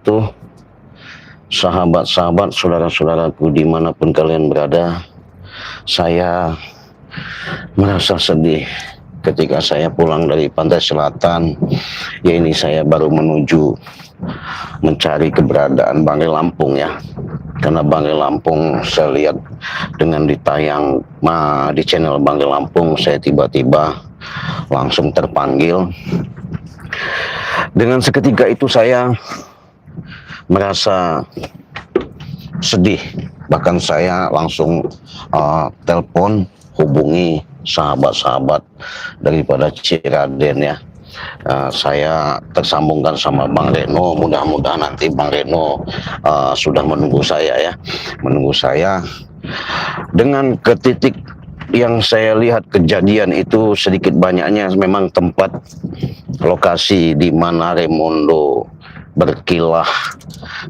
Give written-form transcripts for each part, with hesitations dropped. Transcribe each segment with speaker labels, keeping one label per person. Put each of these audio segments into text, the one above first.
Speaker 1: Tuh, sahabat-sahabat, saudara-saudaraku dimanapun kalian berada, saya merasa sedih ketika saya pulang dari pantai selatan. Ya, ini saya baru menuju mencari keberadaan Banggai Lampung ya. Karena Banggai Lampung saya lihat dengan ditayang di channel Banggai Lampung, saya tiba-tiba langsung terpanggil. Dengan seketika itu saya merasa sedih, bahkan saya langsung telepon hubungi sahabat-sahabat daripada Ciraden ya. Saya tersambungkan sama Bang Reno, mudah-mudahan nanti Bang Reno sudah menunggu saya ya, menunggu saya. Dengan ketitik yang saya lihat kejadian itu sedikit banyaknya memang tempat lokasi di mana Raymondo berkilah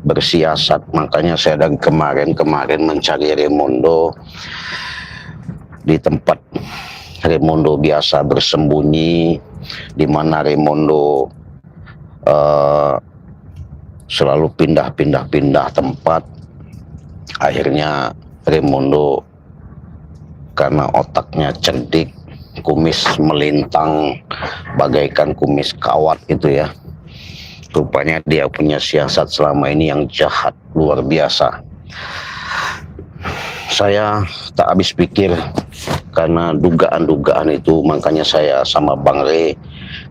Speaker 1: bersiasat, makanya saya dari kemarin mencari Raymondo di tempat Raymondo biasa bersembunyi, di mana Raymondo selalu pindah tempat. Akhirnya Raymondo karena otaknya cerdik, kumis melintang bagaikan kumis kawat itu ya. Rupanya dia punya siasat selama ini yang jahat luar biasa. Saya tak habis pikir karena dugaan-dugaan itu, makanya saya sama Bang Re,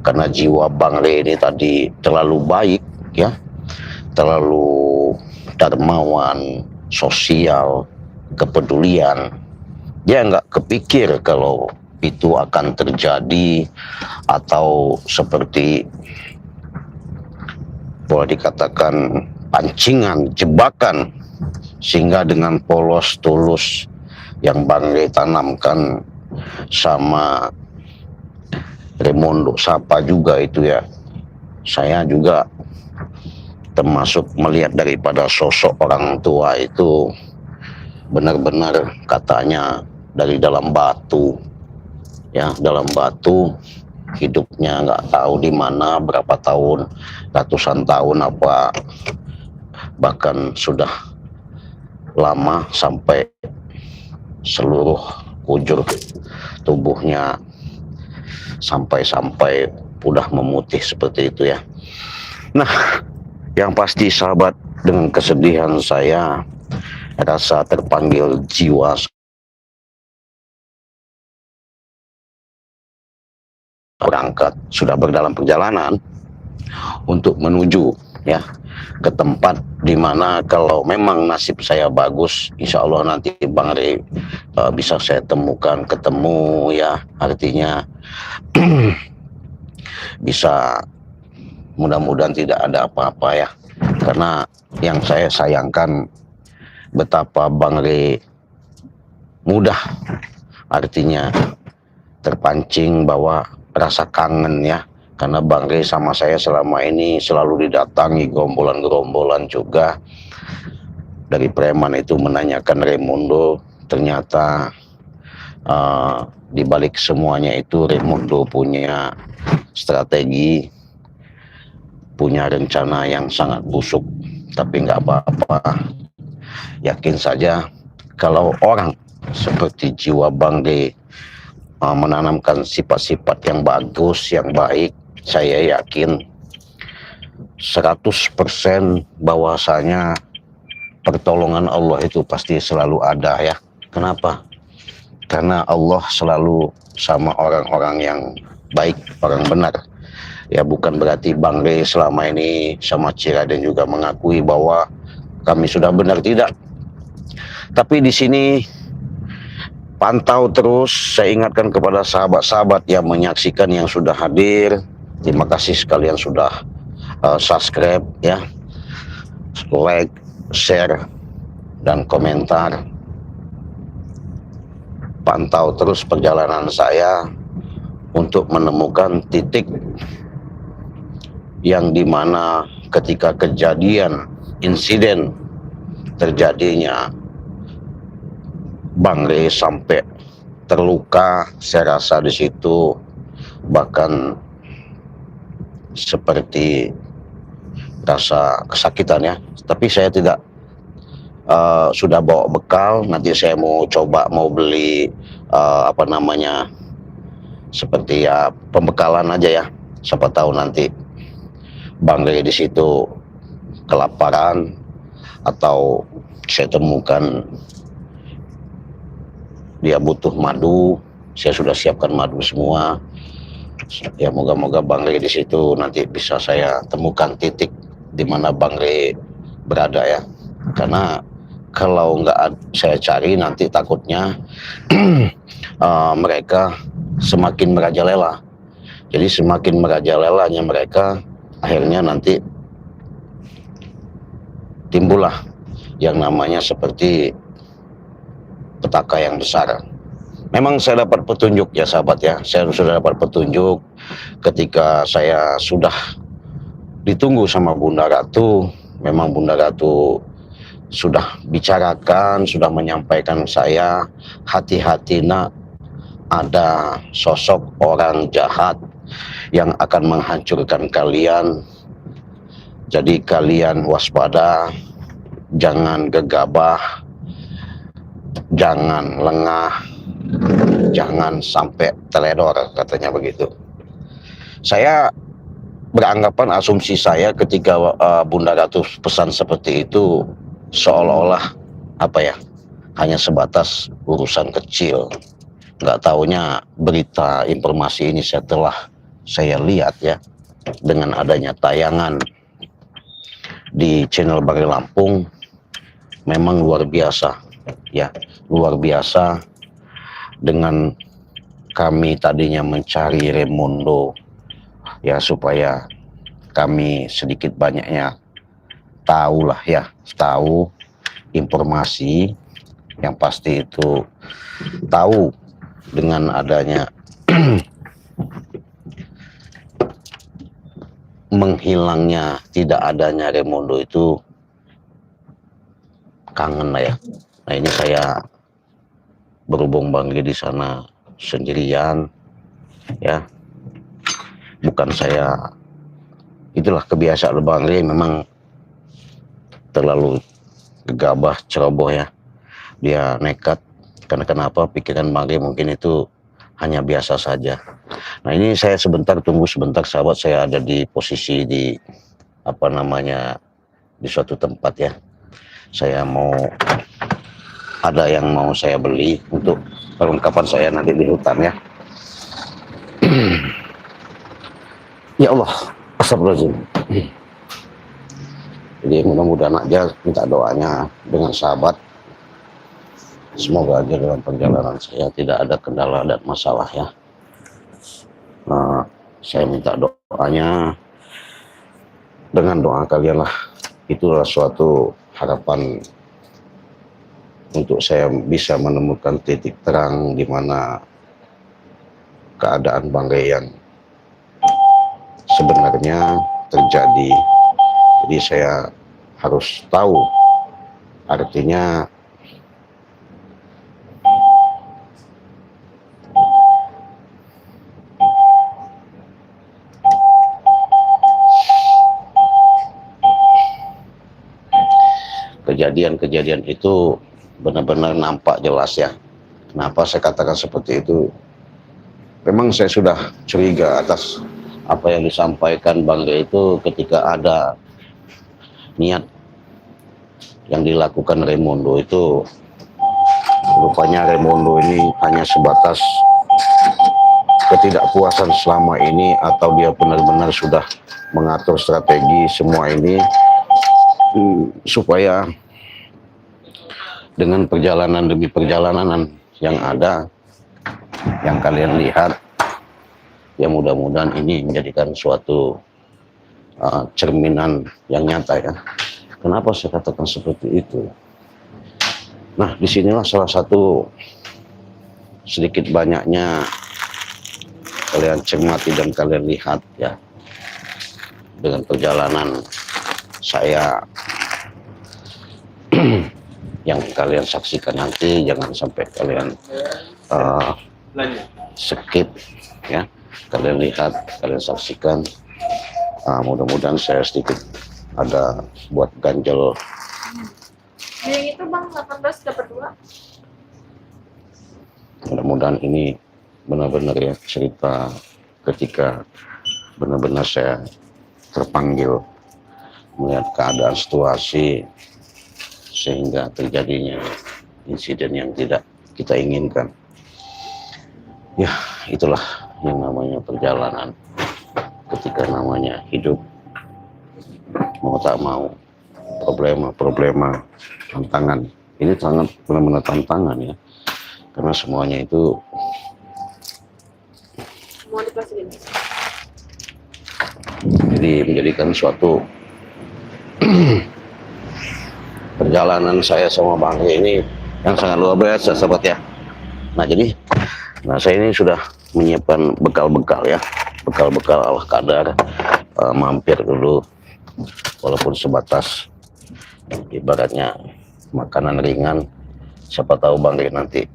Speaker 1: karena jiwa Bang Re ini tadi terlalu baik ya, terlalu dermawan, sosial, kepedulian. Dia nggak kepikir kalau itu akan terjadi atau seperti boleh dikatakan pancingan, jebakan, sehingga dengan polos tulus yang Bang Re tanamkan sama Raymondo Sapa juga itu ya, saya juga termasuk melihat daripada sosok orang tua itu benar-benar katanya dari dalam batu ya, dalam batu, hidupnya nggak tahu di mana berapa tahun, ratusan tahun apa bahkan sudah lama, sampai seluruh kujur tubuhnya sampai udah memutih seperti itu ya. Nah, yang pasti sahabat, dengan kesedihan saya rasa terpanggil jiwa berangkat, sudah berdalam perjalanan untuk menuju ya ke tempat dimana kalau memang nasib saya bagus, insya Allah nanti Bang Re bisa saya temukan, ketemu ya, artinya bisa, mudah-mudahan tidak ada apa-apa ya. Karena yang saya sayangkan betapa Bang Re mudah artinya terpancing bahwa rasa kangen ya, karena Bang Re sama saya selama ini selalu didatangi gerombolan-gerombolan juga dari preman itu menanyakan Raymondo. Ternyata di balik semuanya itu Raymondo punya strategi, punya rencana yang sangat busuk. Tapi nggak apa-apa, yakin saja kalau orang seperti jiwa Bang Re menanamkan sifat-sifat yang bagus, yang baik, saya yakin 100% bahwasanya pertolongan Allah itu pasti selalu ada ya. Kenapa? Karena Allah selalu sama orang-orang yang baik, orang benar. Ya, bukan berarti Bang Re selama ini sama Ciraden juga mengakui bahwa kami sudah benar, tidak. Tapi di sini pantau terus, saya ingatkan kepada sahabat-sahabat yang menyaksikan, yang sudah hadir, terima kasih sekalian sudah subscribe ya, like, share, dan komentar. Pantau terus perjalanan saya untuk menemukan titik yang dimana ketika kejadian insiden terjadinya Bang Re sampai terluka, saya rasa di situ bahkan seperti rasa kesakitan ya. Tapi saya tidak sudah bawa bekal. Nanti saya mau coba mau beli apa namanya, seperti ya pembekalan aja ya. Siapa tahu nanti Bang Rey di situ kelaparan atau saya temukan dia butuh madu, saya sudah siapkan madu semua. Ya moga-moga Bang Rey di situ nanti bisa saya temukan titik di mana Bang Rey berada ya. Karena kalau nggak saya cari nanti takutnya mereka semakin merajalela. Jadi semakin merajalelanya mereka, akhirnya nanti timbullah yang namanya seperti petaka yang besar. Memang saya dapat petunjuk ya sahabat ya, saya sudah dapat petunjuk ketika saya sudah ditunggu sama Bunda Ratu. Memang Bunda Ratu sudah bicarakan, sudah menyampaikan saya, hati-hati nak, ada sosok orang jahat yang akan menghancurkan kalian. Jadi kalian waspada, jangan gegabah, jangan lengah, jangan sampai teledor, katanya begitu. Saya beranggapan, asumsi saya ketika Bunda Ratu pesan seperti itu, seolah-olah apa ya, hanya sebatas urusan kecil. Nggak taunya berita informasi ini setelah saya lihat ya, dengan adanya tayangan di channel Bang Rey Lampung, memang luar biasa ya, luar biasa. Dengan kami tadinya mencari Raymundo ya, supaya kami sedikit banyaknya tahu lah ya, tahu informasi yang pasti itu, tahu dengan adanya menghilangnya, tidak adanya Raymundo itu kangen lah ya. Nah ini saya berhubung Bang Rey di sana sendirian ya, bukan saya, itulah kebiasaan Bang Rey, memang terlalu gegabah, ceroboh ya, dia nekat. Karena kenapa, pikiran Bang Rey mungkin itu hanya biasa saja. Nah ini saya sebentar, tunggu sebentar sahabat, saya ada di posisi di apa namanya, di suatu tempat ya. Saya mau, ada yang mau saya beli untuk perlengkapan saya nanti di hutan ya. Ya Allah, astagfirullahaladzim. Jadi mudah-mudahan aja, minta doanya dengan sahabat, semoga aja dalam perjalanan saya tidak ada kendala dan masalah ya. Nah, saya minta doanya, dengan doa kalian lah, itulah suatu harapan untuk saya bisa menemukan titik terang di mana keadaan Bang Rey yang sebenarnya terjadi. Jadi saya harus tahu, artinya kejadian-kejadian itu benar-benar nampak jelas ya. Kenapa saya katakan seperti itu? Memang saya sudah curiga atas apa yang disampaikan Bang Rey itu, ketika ada niat yang dilakukan Raymundo itu, rupanya Raymundo ini hanya sebatas ketidakpuasan selama ini, atau dia benar-benar sudah mengatur strategi semua ini supaya dengan perjalanan demi perjalanan yang ada, yang kalian lihat ya, mudah-mudahan ini menjadikan suatu cerminan yang nyata ya. Kenapa saya katakan seperti itu? Nah, disinilah salah satu sedikit banyaknya kalian cermati dan kalian lihat ya, dengan perjalanan saya yang kalian saksikan nanti, jangan sampai kalian skip ya, kalian lihat, kalian saksikan. Mudah-mudahan saya sedikit ada buat ganjel.
Speaker 2: Yang itu bang 18 dapat 2.
Speaker 1: Mudah-mudahan ini benar-benar ya cerita ketika benar-benar saya terpanggil melihat keadaan situasi sehingga terjadinya insiden yang tidak kita inginkan. Ya, itulah yang namanya perjalanan. Ketika namanya hidup, mau tak mau, problema, tantangan. Ini sangat benar-benar tantangan ya. Karena semuanya itu jadi menjadikan suatu perjalanan saya sama Bang ini yang sangat luar biasa, sahabat ya. Nah saya ini sudah menyiapkan bekal-bekal ya, bekal-bekal ala kadar, mampir dulu walaupun sebatas ibaratnya makanan ringan. Siapa tahu Bang nanti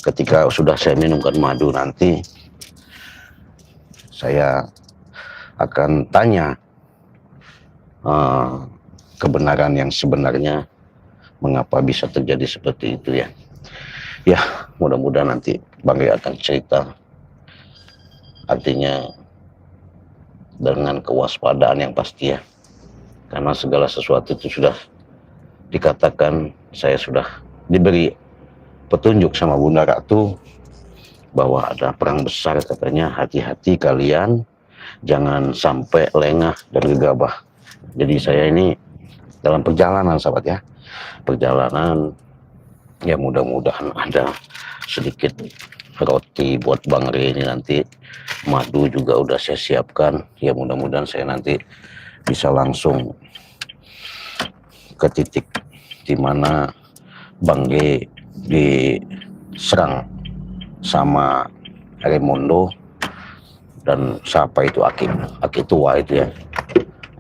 Speaker 1: ketika sudah saya minumkan madu nanti saya akan tanya kebenaran yang sebenarnya mengapa bisa terjadi seperti itu ya. Ya, mudah-mudahan nanti Bang akan cerita. Artinya dengan kewaspadaan yang pasti ya. Karena segala sesuatu itu sudah dikatakan, saya sudah diberi petunjuk sama Bunda Ratu bahwa ada perang besar katanya, hati-hati kalian jangan sampai lengah dan gegabah. Jadi saya ini dalam perjalanan sahabat ya, perjalanan ya mudah-mudahan ada sedikit roti buat Bang Re ini nanti, madu juga udah saya siapkan ya, mudah-mudahan saya nanti bisa langsung ke titik dimana Bang G diserang sama Raimondo dan siapa itu Aki tua itu ya,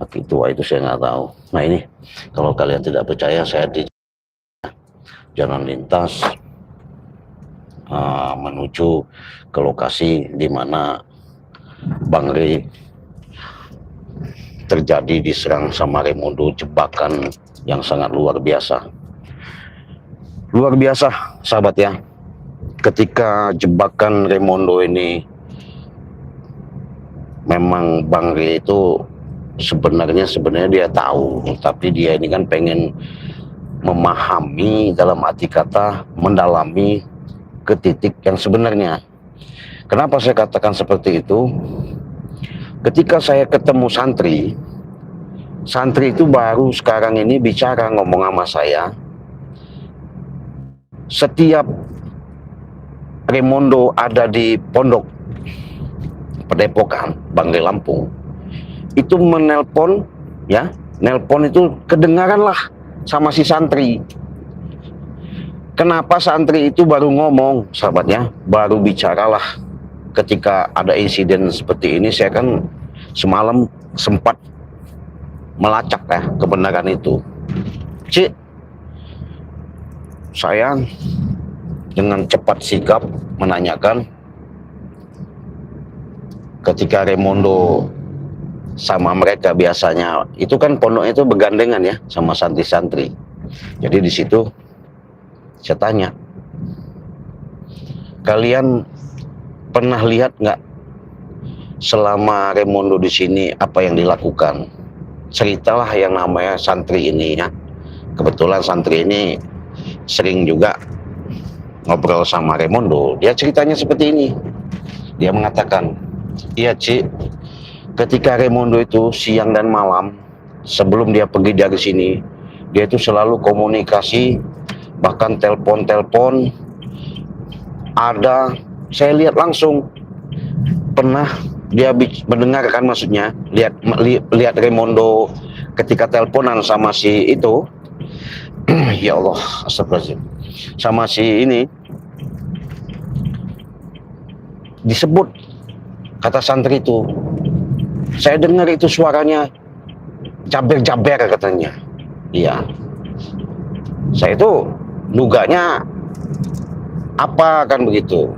Speaker 1: Aki tua itu saya nggak tahu. Nah ini kalau kalian tidak percaya, saya di jalan lintas menuju ke lokasi di mana Bang Re terjadi diserang sama Raimondo, jebakan yang sangat luar biasa. Luar biasa sahabat ya, ketika jebakan Raimondo ini memang Bang Re itu sebenarnya dia tahu, tapi dia ini kan pengen memahami, dalam arti kata mendalami ke titik yang sebenarnya. Kenapa saya katakan seperti itu? Ketika saya ketemu santri itu baru sekarang ini bicara, ngomong sama saya, setiap Raimondo ada di pondok Padepokan Bang Re Lampung itu menelpon ya, nelpon itu kedengaran lah sama si santri. Kenapa santri itu baru ngomong sahabatnya, baru bicaralah ketika ada insiden seperti ini. Saya kan semalam sempat melacak ya kebenaran itu. Cik, saya dengan cepat sigap menanyakan, ketika Raimondo sama mereka biasanya itu kan pondoknya itu bergandengan ya sama santri-santri. Jadi di situ saya tanya, kalian pernah lihat nggak selama Raimondo di sini apa yang dilakukan? Ceritalah yang namanya santri ini ya. Kebetulan santri ini sering juga ngobrol sama Raimondo. Dia ceritanya seperti ini. Dia mengatakan, iya Cik, ketika Raimondo itu siang dan malam sebelum dia pergi dari sini, dia itu selalu komunikasi, bahkan telepon, ada, saya lihat langsung, pernah dia mendengarkan, maksudnya lihat Raimondo ketika teleponan sama si itu ya Allah, astagfirullahaladzim, sama si ini, disebut kata santri itu, saya dengar itu suaranya jaber-jaber katanya. Iya, saya itu duganya apa kan begitu.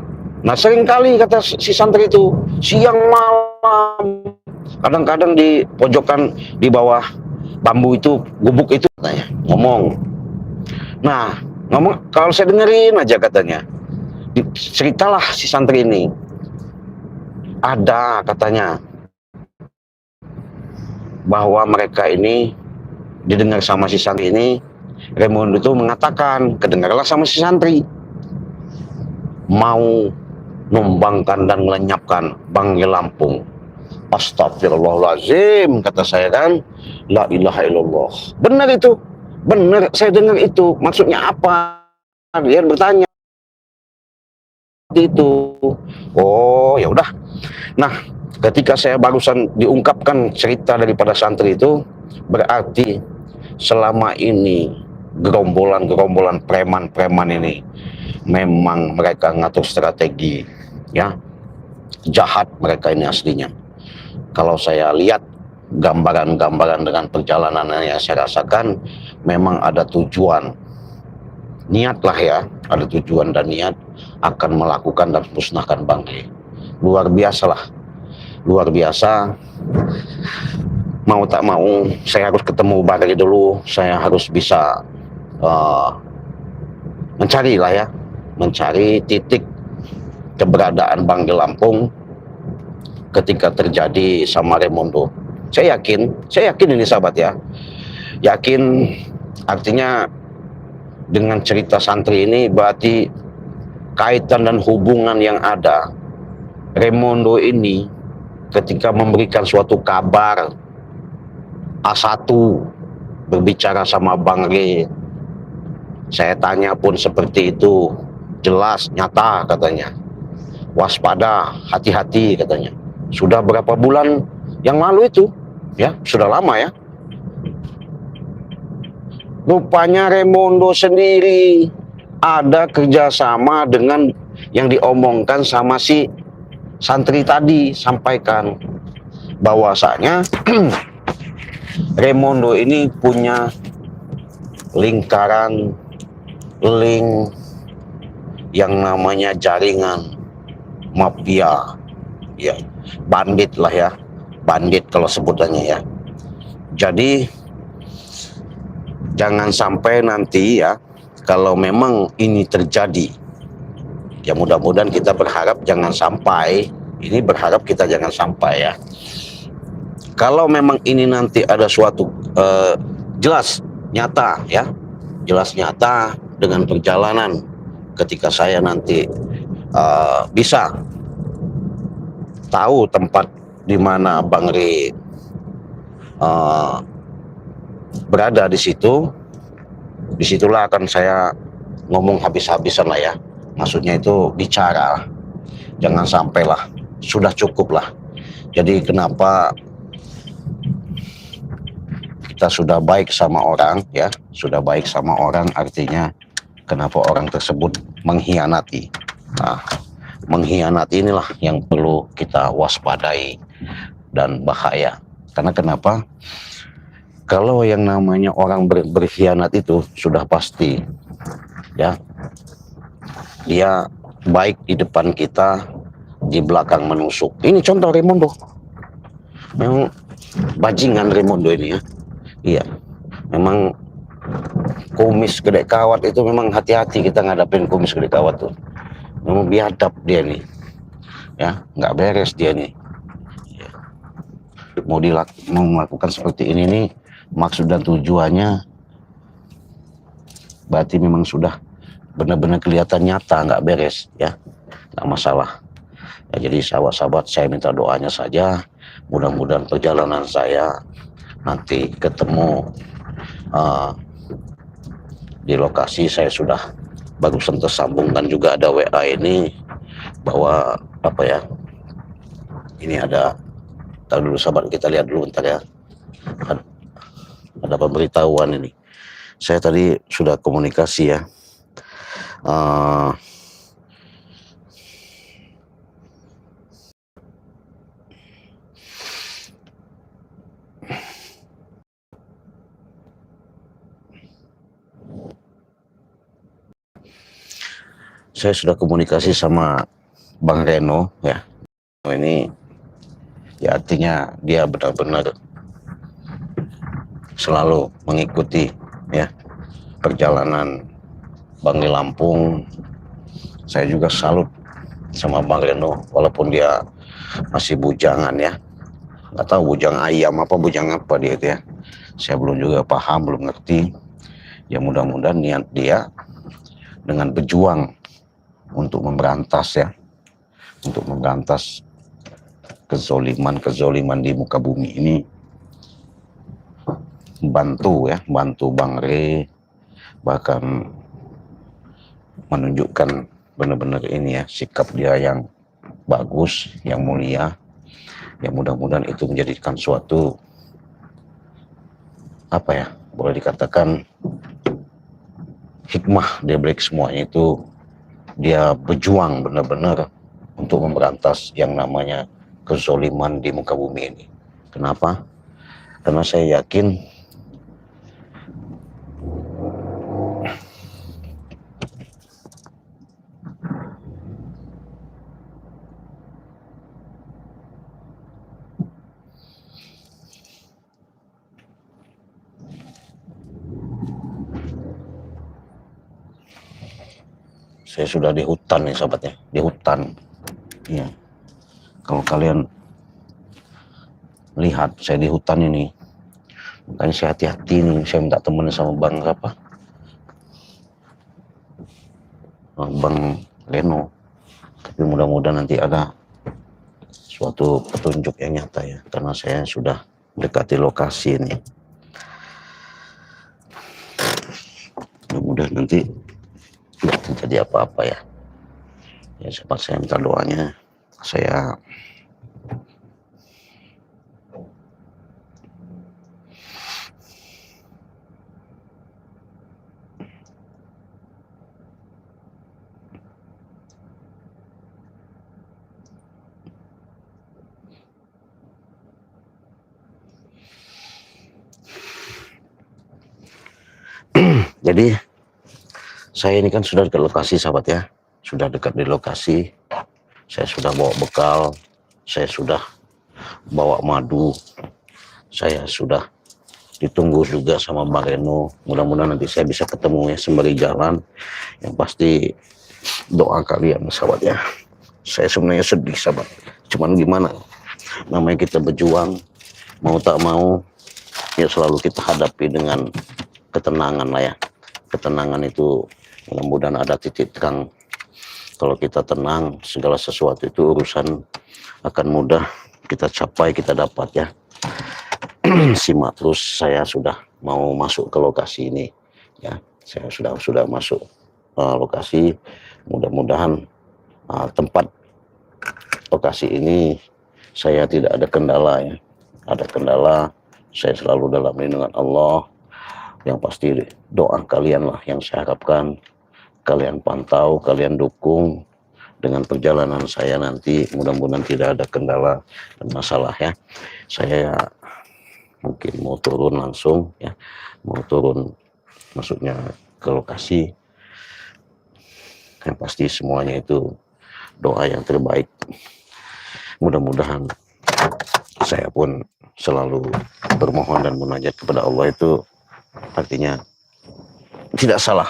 Speaker 1: Nah seringkali kata si santri itu siang malam, kadang-kadang di pojokan di bawah bambu itu, gubuk itu katanya, ngomong. Nah, ngomong, kalau saya dengerin aja katanya. Ceritalah si santri ini. Ada katanya bahwa mereka ini didengar sama si santri ini, Raimundo itu mengatakan, kedengarlah sama si santri, mau numbangkan dan melenyapkan Bangke Lampung. Astagfirullahaladzim, kata saya kan, la ilaha illallah. Benar itu, benar, saya dengar itu. Maksudnya apa? Dia bertanya itu. Oh, ya udah. Nah, ketika saya barusan diungkapkan cerita daripada santri itu, berarti selama ini gerombolan-gerombolan preman-preman ini memang mereka ngatur strategi, ya. Jahat mereka ini aslinya. Kalau saya lihat gambaran-gambaran dengan perjalanan yang saya rasakan, memang ada tujuan, niat lah ya, ada tujuan dan niat akan melakukan dan musnahkan Bangke. Luar biasa lah, luar biasa. Mau tak mau, saya harus ketemu Bangke dulu, saya harus bisa mencari lah ya, mencari titik keberadaan Bangke Lampung ketika terjadi sama Raimundo. Saya yakin ini sahabat ya, yakin, artinya dengan cerita santri ini berarti kaitan dan hubungan yang ada. Raimundo ini ketika memberikan suatu kabar, A1 berbicara sama Bang Re, saya tanya pun seperti itu, jelas, nyata katanya, waspada, hati-hati katanya. Sudah berapa bulan yang lalu itu, ya, sudah lama ya. Rupanya Raimundo sendiri ada kerjasama dengan yang diomongkan sama si santri tadi, sampaikan bahwasanya Raimundo ini punya lingkaran, link yang namanya jaringan mafia, ya, bandit lah ya, bandit kalau sebutannya ya. Jadi jangan sampai nanti ya, kalau memang ini terjadi, ya mudah-mudahan kita berharap jangan sampai, ini berharap kita jangan sampai ya. Kalau memang ini nanti ada suatu jelas nyata ya, jelas nyata dengan perjalanan ketika saya nanti bisa tahu tempat di mana Bang Re berada di situ, disitulah akan saya ngomong habis-habisan lah ya. Maksudnya itu bicara, jangan sampailah, sudah cukup lah. Jadi kenapa kita sudah baik sama orang ya, sudah baik sama orang, artinya kenapa orang tersebut mengkhianati. Nah, mengkhianati inilah yang perlu kita waspadai dan bahaya. Karena kenapa? Kalau yang namanya orang berkhianat itu sudah pasti ya, dia baik di depan kita, di belakang menusuk. Ini contoh Raimundo, memang bajingan Raimundo ini ya. Iya, memang kumis gede kawat itu memang hati-hati kita ngadapin kumis gede kawat tuh. Memang biadab dia nih, ya, nggak beres dia nih. Ya. Mau melakukan seperti ini nih, maksud dan tujuannya berarti memang sudah benar-benar kelihatan nyata nggak beres ya, nggak masalah. Ya, jadi sahabat-sahabat, saya minta doanya saja, mudah-mudahan perjalanan saya nanti ketemu di lokasi. Saya sudah barusan tersambungkan juga ada WA ini bahwa apa ya, ini ada, tar dulu sahabat, kita lihat dulu ntar ya, ada pemberitahuan ini. Saya tadi sudah komunikasi ya, saya sudah komunikasi sama Bang Reno ya. Ini ya artinya dia benar-benar selalu mengikuti ya perjalanan Bang di Lampung. Saya juga salut sama Bang Reno, walaupun dia masih bujangan ya. Nggak tahu bujang ayam apa bujang apa dia itu ya. Saya belum juga paham, belum ngerti. Ya mudah-mudahan niat dia dengan berjuang untuk memberantas ya, untuk memberantas kezoliman di muka bumi ini, bantu Bang Re, bahkan menunjukkan benar-benar ini ya, sikap dia yang bagus, yang mulia. Ya mudah-mudahan itu menjadikan suatu boleh dikatakan hikmah dia balik semuanya itu. Dia berjuang benar-benar untuk memberantas yang namanya kezoliman di muka bumi ini. Kenapa? Karena saya yakin saya sudah di hutan nih sahabatnya, di hutan. Ya. Kalau kalian lihat saya di hutan ini, makanya saya hati-hati nih, saya minta temen sama Bang Leno. Tapi mudah-mudahan nanti ada suatu petunjuk yang nyata ya, karena saya sudah mendekati lokasi ini. Mudah-mudahan nanti tidak terjadi apa-apa ya. Ya sahabat, saya minta doanya. Saya jadi saya ini kan sudah dekat lokasi sahabat ya, sudah dekat di lokasi. Saya sudah bawa bekal, saya sudah bawa madu, saya sudah ditunggu juga sama Bang Reno. Mudah-mudahan nanti saya bisa ketemu ya sembari jalan. Yang pasti doa kalian sahabat ya. Saya sebenarnya sedih sahabat, cuman gimana, namanya kita berjuang, mau tak mau ya selalu kita hadapi dengan ketenangan lah ya. Ketenangan itu mudah-mudahan ada titik terang. Kalau kita tenang, segala sesuatu itu urusan akan mudah kita capai, kita dapat ya. Simak terus, saya sudah mau masuk ke lokasi ini ya. Saya sudah masuk lokasi. Mudah-mudahan tempat lokasi ini saya tidak ada kendala ya. Ada kendala, saya selalu dalam lindungan Allah. Yang pasti doa kalian lah yang saya harapkan. Kalian pantau, kalian dukung dengan perjalanan saya nanti. Mudah-mudahan tidak ada kendala dan masalah ya. Saya mungkin mau turun langsung ya, mau turun maksudnya ke lokasi. Yang pasti semuanya itu doa yang terbaik. Mudah-mudahan saya pun selalu bermohon dan munajat kepada Allah, itu artinya tidak salah.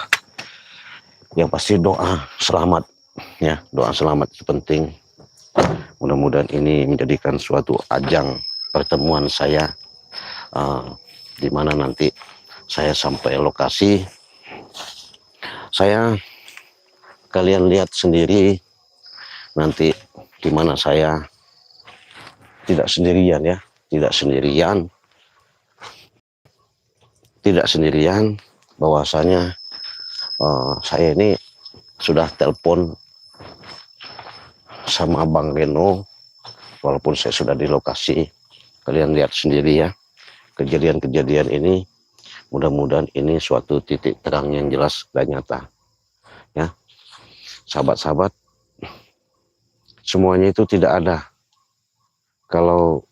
Speaker 1: Yang pasti doa selamat ya, doa selamat itu penting. Mudah-mudahan ini menjadikan suatu ajang pertemuan saya, di mana nanti saya sampai lokasi. Kalian lihat sendiri nanti di mana saya tidak sendirian ya, tidak sendirian, bahwasanya saya ini sudah telepon sama Bang Reno, walaupun saya sudah di lokasi. Kalian lihat sendiri ya, kejadian-kejadian ini, mudah-mudahan ini suatu titik terang yang jelas dan nyata ya. Sahabat-sahabat, semuanya itu tidak ada kalau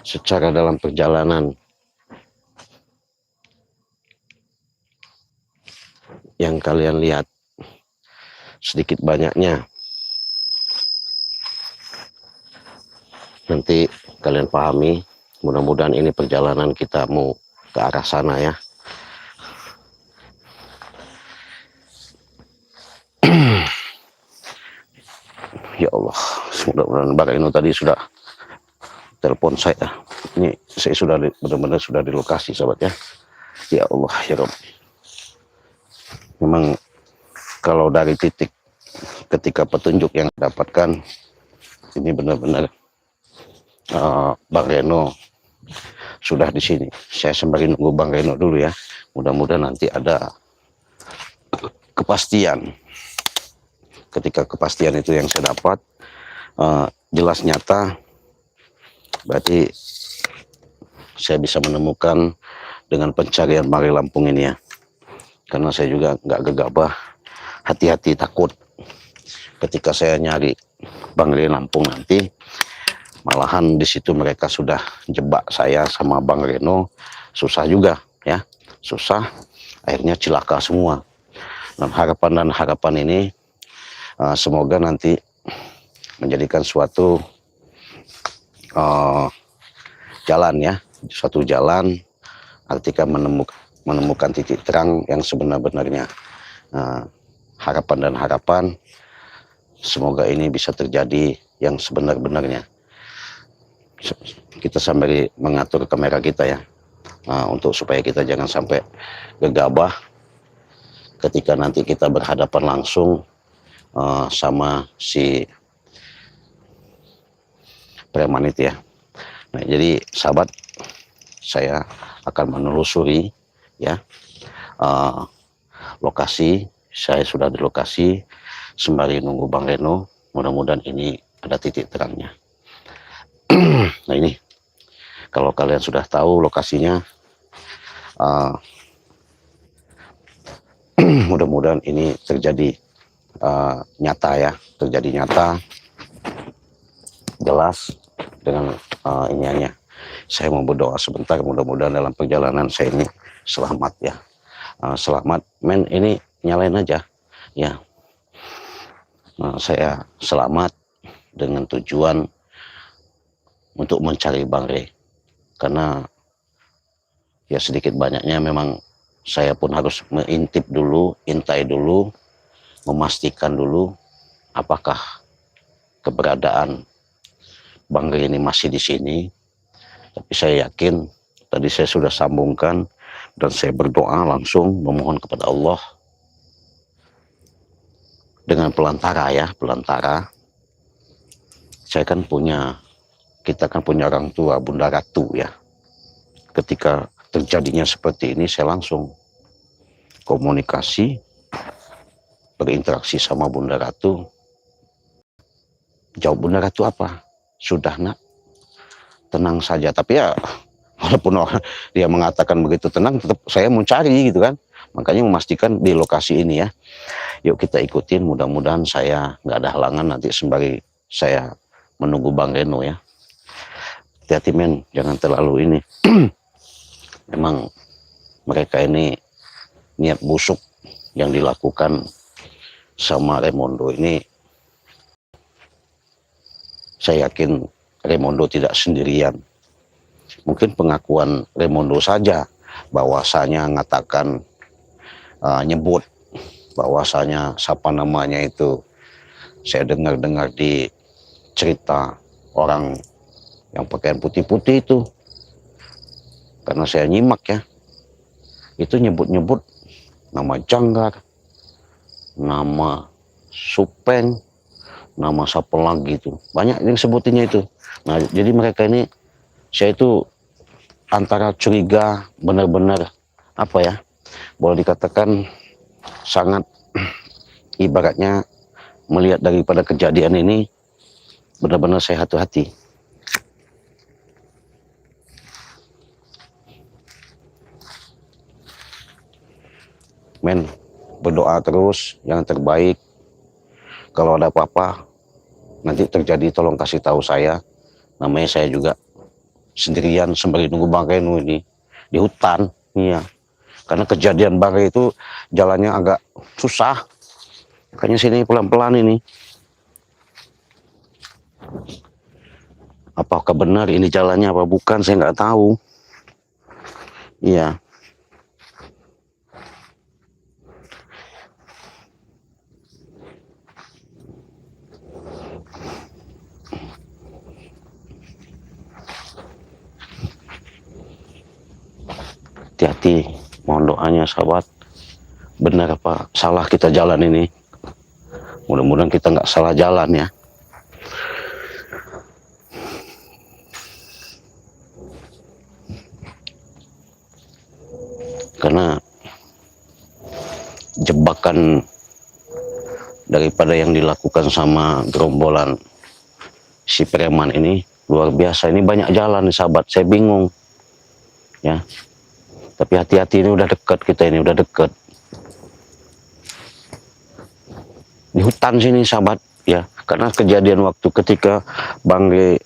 Speaker 1: secara dalam perjalanan yang kalian lihat sedikit banyaknya nanti kalian pahami Mudah-mudahan ini perjalanan kita mau ke arah sana ya. Ya Allah, mudah-mudahan Bang Reno tadi sudah telepon saya. Ini saya sudah benar-benar sudah di lokasi, sahabat ya. Ya Allah, ya Rabb. Memang kalau dari titik ketika petunjuk yang dapatkan, ini benar-benar Bang Reno sudah di sini. Saya sembari nunggu Bang Reno dulu ya. Mudah-mudahan nanti ada kepastian. Ketika kepastian itu yang saya dapat jelas nyata, berarti saya bisa menemukan dengan pencarian Bang Reno Lampung ini ya. Karena saya juga nggak gegabah, hati-hati takut ketika saya nyari Bang Reno Lampung nanti, malahan di situ mereka sudah jebak saya sama Bang Reno, susah juga ya, susah, akhirnya celaka semua. Dan harapan ini semoga nanti menjadikan suatu jalan ya, suatu jalan, artinya menemukan titik terang yang sebenar-benarnya. Harapan semoga ini bisa terjadi yang sebenar-benarnya. Kita sambil mengatur kamera kita ya, untuk supaya kita jangan sampai gegabah ketika nanti kita berhadapan langsung sama si preman itu ya. Nah, jadi sahabat, saya akan menelusuri ya lokasi. Saya sudah di lokasi sembari nunggu Bang Reno. Mudah-mudahan ini ada titik terangnya. Nah ini, kalau kalian sudah tahu lokasinya, mudah-mudahan ini terjadi nyata ya, terjadi nyata, jelas dengan iniannya. Saya mau berdoa sebentar, mudah-mudahan dalam perjalanan saya ini selamat ya. Selamat, men, ini nyalain aja ya. Saya selamat dengan tujuan untuk mencari Bang Re, karena ya sedikit banyaknya memang saya pun harus mengintip dulu, intai dulu, memastikan dulu apakah keberadaan Bang Re ini masih di sini. Tapi saya yakin, tadi saya sudah sambungkan dan saya berdoa langsung memohon kepada Allah dengan pelantara ya, pelantara. Kita kan punya orang tua, Bunda Ratu ya. Ketika terjadinya seperti ini, saya langsung komunikasi, berinteraksi sama Bunda Ratu. Jawab Bunda Ratu apa? Sudah nak, tenang saja. Tapi ya walaupun dia mengatakan begitu tenang, tetap saya mau cari gitu kan. Makanya memastikan di lokasi ini ya. Yuk kita ikutin, mudah-mudahan saya nggak ada halangan nanti sembari saya menunggu Bang Reno ya. Hati-hati men, jangan terlalu ini. Memang mereka ini niat busuk yang dilakukan sama Raimondo ini. Saya yakin Raimondo tidak sendirian. Mungkin pengakuan Raimondo saja bahwasanya ngatakan nyebut bahwasanya siapa namanya itu, saya dengar-dengar di cerita orang yang pakaian putih-putih itu, karena saya nyimak ya, itu nyebut-nyebut nama Janggar, nama Supeng, nama siapa lagi itu, banyak yang sebutinnya itu. Nah jadi mereka ini, saya itu antara curiga, benar-benar apa ya, boleh dikatakan sangat ibaratnya melihat daripada kejadian ini, benar-benar saya hati-hati. Men, berdoa terus yang terbaik. Kalau ada apa-apa nanti terjadi, tolong kasih tahu saya. Namanya saya juga sendirian sembari nunggu Bang Reno ini di hutan. Iya, karena kejadian Bang Reno itu jalannya agak susah, makanya sini pelan-pelan ini. Apakah benar ini jalannya apa bukan, saya nggak tahu. Iya. Hati-hati, mohon doanya sahabat. Benar apa salah kita jalan ini? Mudah-mudahan kita nggak salah jalan ya. Karena jebakan daripada yang dilakukan sama gerombolan si preman ini luar biasa. Ini banyak jalan nih sahabat, saya bingung ya. Tapi hati-hati, ini udah dekat, kita ini udah dekat di hutan sini sahabat ya. Karena kejadian waktu ketika Bang Re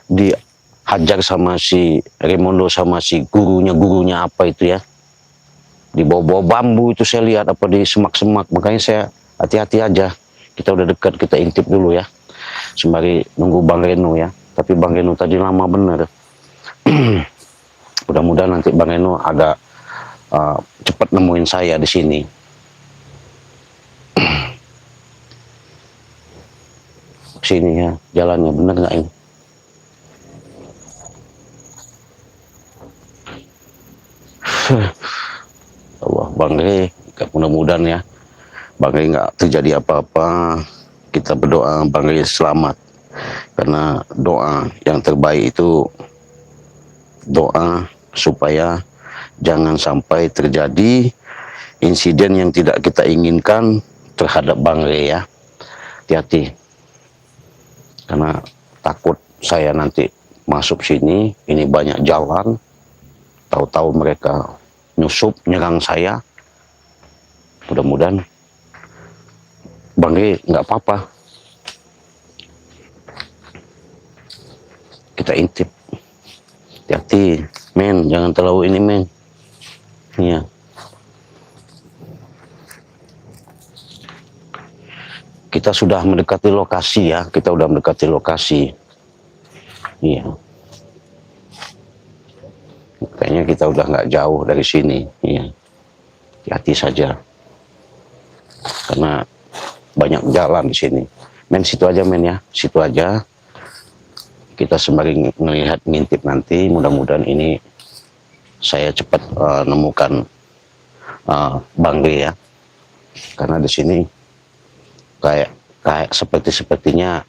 Speaker 1: dihajar sama si Raimondo sama si gurunya apa itu ya, di bawah-bawah bambu itu saya lihat, apa di semak-semak. Makanya saya hati-hati aja, kita udah dekat, kita intip dulu ya sembari nunggu Bang Reno ya. Tapi Bang Reno tadi lama bener. Mudah-mudahan nanti Bang Reno agak cepat nemuin saya di sini. Sini ya, jalannya bener nggak ini? Allah, Bang Re, mudah-mudahan ya Bang Re nggak terjadi apa-apa. Kita berdoa Bang Re selamat, karena doa yang terbaik itu doa supaya jangan sampai terjadi insiden yang tidak kita inginkan terhadap Bang Re ya. Hati-hati, karena takut saya nanti masuk sini, ini banyak jalan, tahu-tahu mereka nyusup nyerang saya. Mudah-mudahan Bang Re nggak apa-apa, kita intip. Hati-hati men, jangan terlalu ini men. Iya. Kita sudah mendekati lokasi ya, kita udah mendekati lokasi. Iya. Kayaknya kita udah nggak jauh dari sini. Iya. Hati-hati saja, karena banyak jalan di sini. Men, situ aja men ya, situ aja. Kita sembari melihat ngintip nanti, mudah-mudahan ini saya cepat nemukan Bang Re ya. Karena di sini kayak sepertinya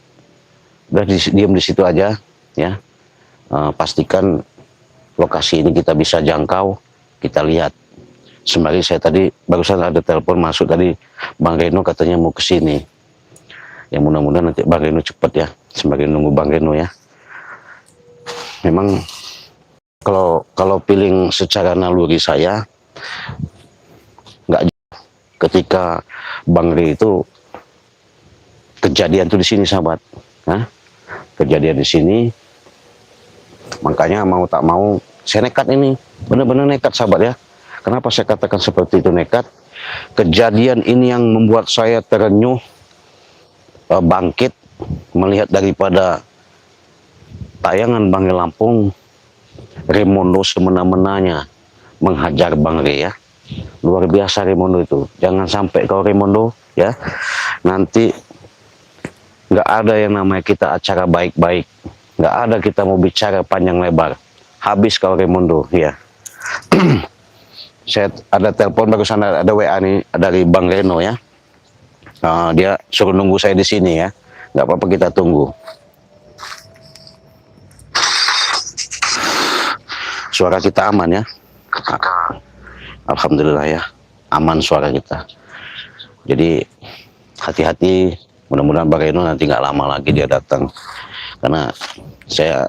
Speaker 1: udah diam di situ aja ya. Pastikan lokasi ini kita bisa jangkau, kita lihat. Sembari saya tadi barusan ada telepon masuk tadi, Bang Reno katanya mau ke sini. Ya mudah-mudahan nanti Bang Reno cepat ya, sembari nunggu Bang Reno ya. Memang kalau feeling secara naluri saya nggak, ketika Bang Re itu kejadian tuh di sini sahabat. Hah? Kejadian di sini, makanya mau tak mau saya nekat ini, benar-benar nekat sahabat ya. Kenapa saya katakan seperti itu nekat? Kejadian ini yang membuat saya terenyuh, bangkit melihat daripada tayangan Bang Re Lampung, Raimondo semena-menanya menghajar Bang Re ya. Luar biasa Raimondo itu. Jangan sampai kau Raimondo ya, nanti nggak ada yang namanya kita acara baik-baik, nggak ada kita mau bicara panjang lebar, habis kau Raimondo ya. Saya ada telepon barusan, ada WA nih dari Bang Reno ya. Dia suruh nunggu saya di sini ya. Nggak apa-apa, kita tunggu. Suara kita aman ya. Alhamdulillah ya, aman suara kita. Jadi hati-hati, mudah-mudahan Bang Reno nanti nggak lama lagi dia datang. Karena saya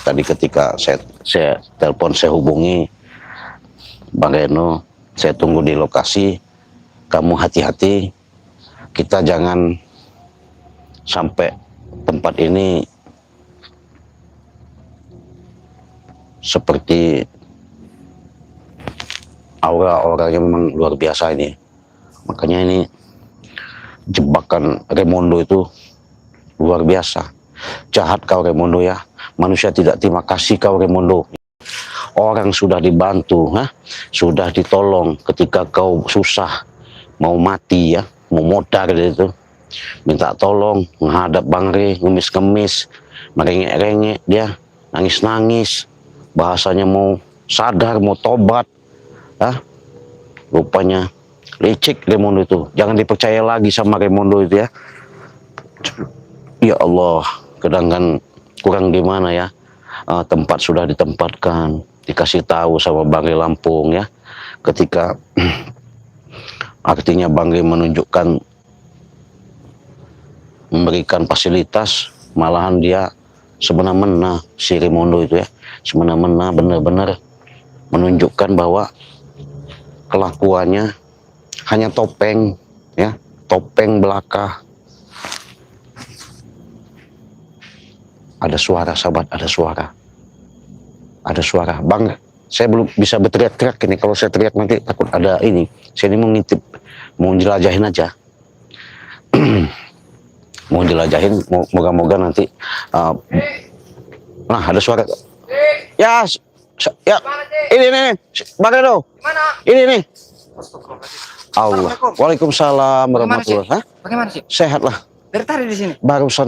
Speaker 1: tadi ketika saya telepon, saya hubungi Bang Reno, saya tunggu di lokasi. Kamu hati-hati, kita jangan sampai tempat ini seperti aura-auranya memang luar biasa ini. Makanya ini jebakan Raimondo itu luar biasa. Jahat kau Raimondo ya, manusia tidak terima kasih kau Raimondo. Orang sudah dibantu, sudah ditolong ketika kau susah, mau mati ya, mau modar gitu, minta tolong, menghadap Bang Re, ngemis-ngemis, merengek-rengek dia, nangis-nangis, bahasanya mau sadar, mau tobat, rupanya licik Raimondo itu. Jangan dipercaya lagi sama Raimondo itu ya. Ya Allah, kadang kan kurang gimana ya, tempat sudah ditempatkan, dikasih tahu sama Bang Re Lampung ya, ketika artinya Bang Re menunjukkan memberikan fasilitas, malahan dia semena-mena si Raimondo itu ya, semena-mena benar-benar menunjukkan bahwa kelakuannya hanya topeng ya, topeng belaka. Ada suara sahabat, ada suara. Ada suara. Bang, saya belum bisa berteriak-teriak ini. Kalau saya teriak nanti takut ada ini. Saya ini mau ngintip, mau jelajahin aja. Mau jelajahin, moga-moga nanti. Nah, ada suara. Ya, ya. Ini. Bang Edo. Ini nih. Allah. Waalaikumsalam warahmatullahi wabarakatuh.
Speaker 3: Bagaimana sih?
Speaker 1: Sehat lah.
Speaker 3: Dari tadi di sini.
Speaker 1: Barusan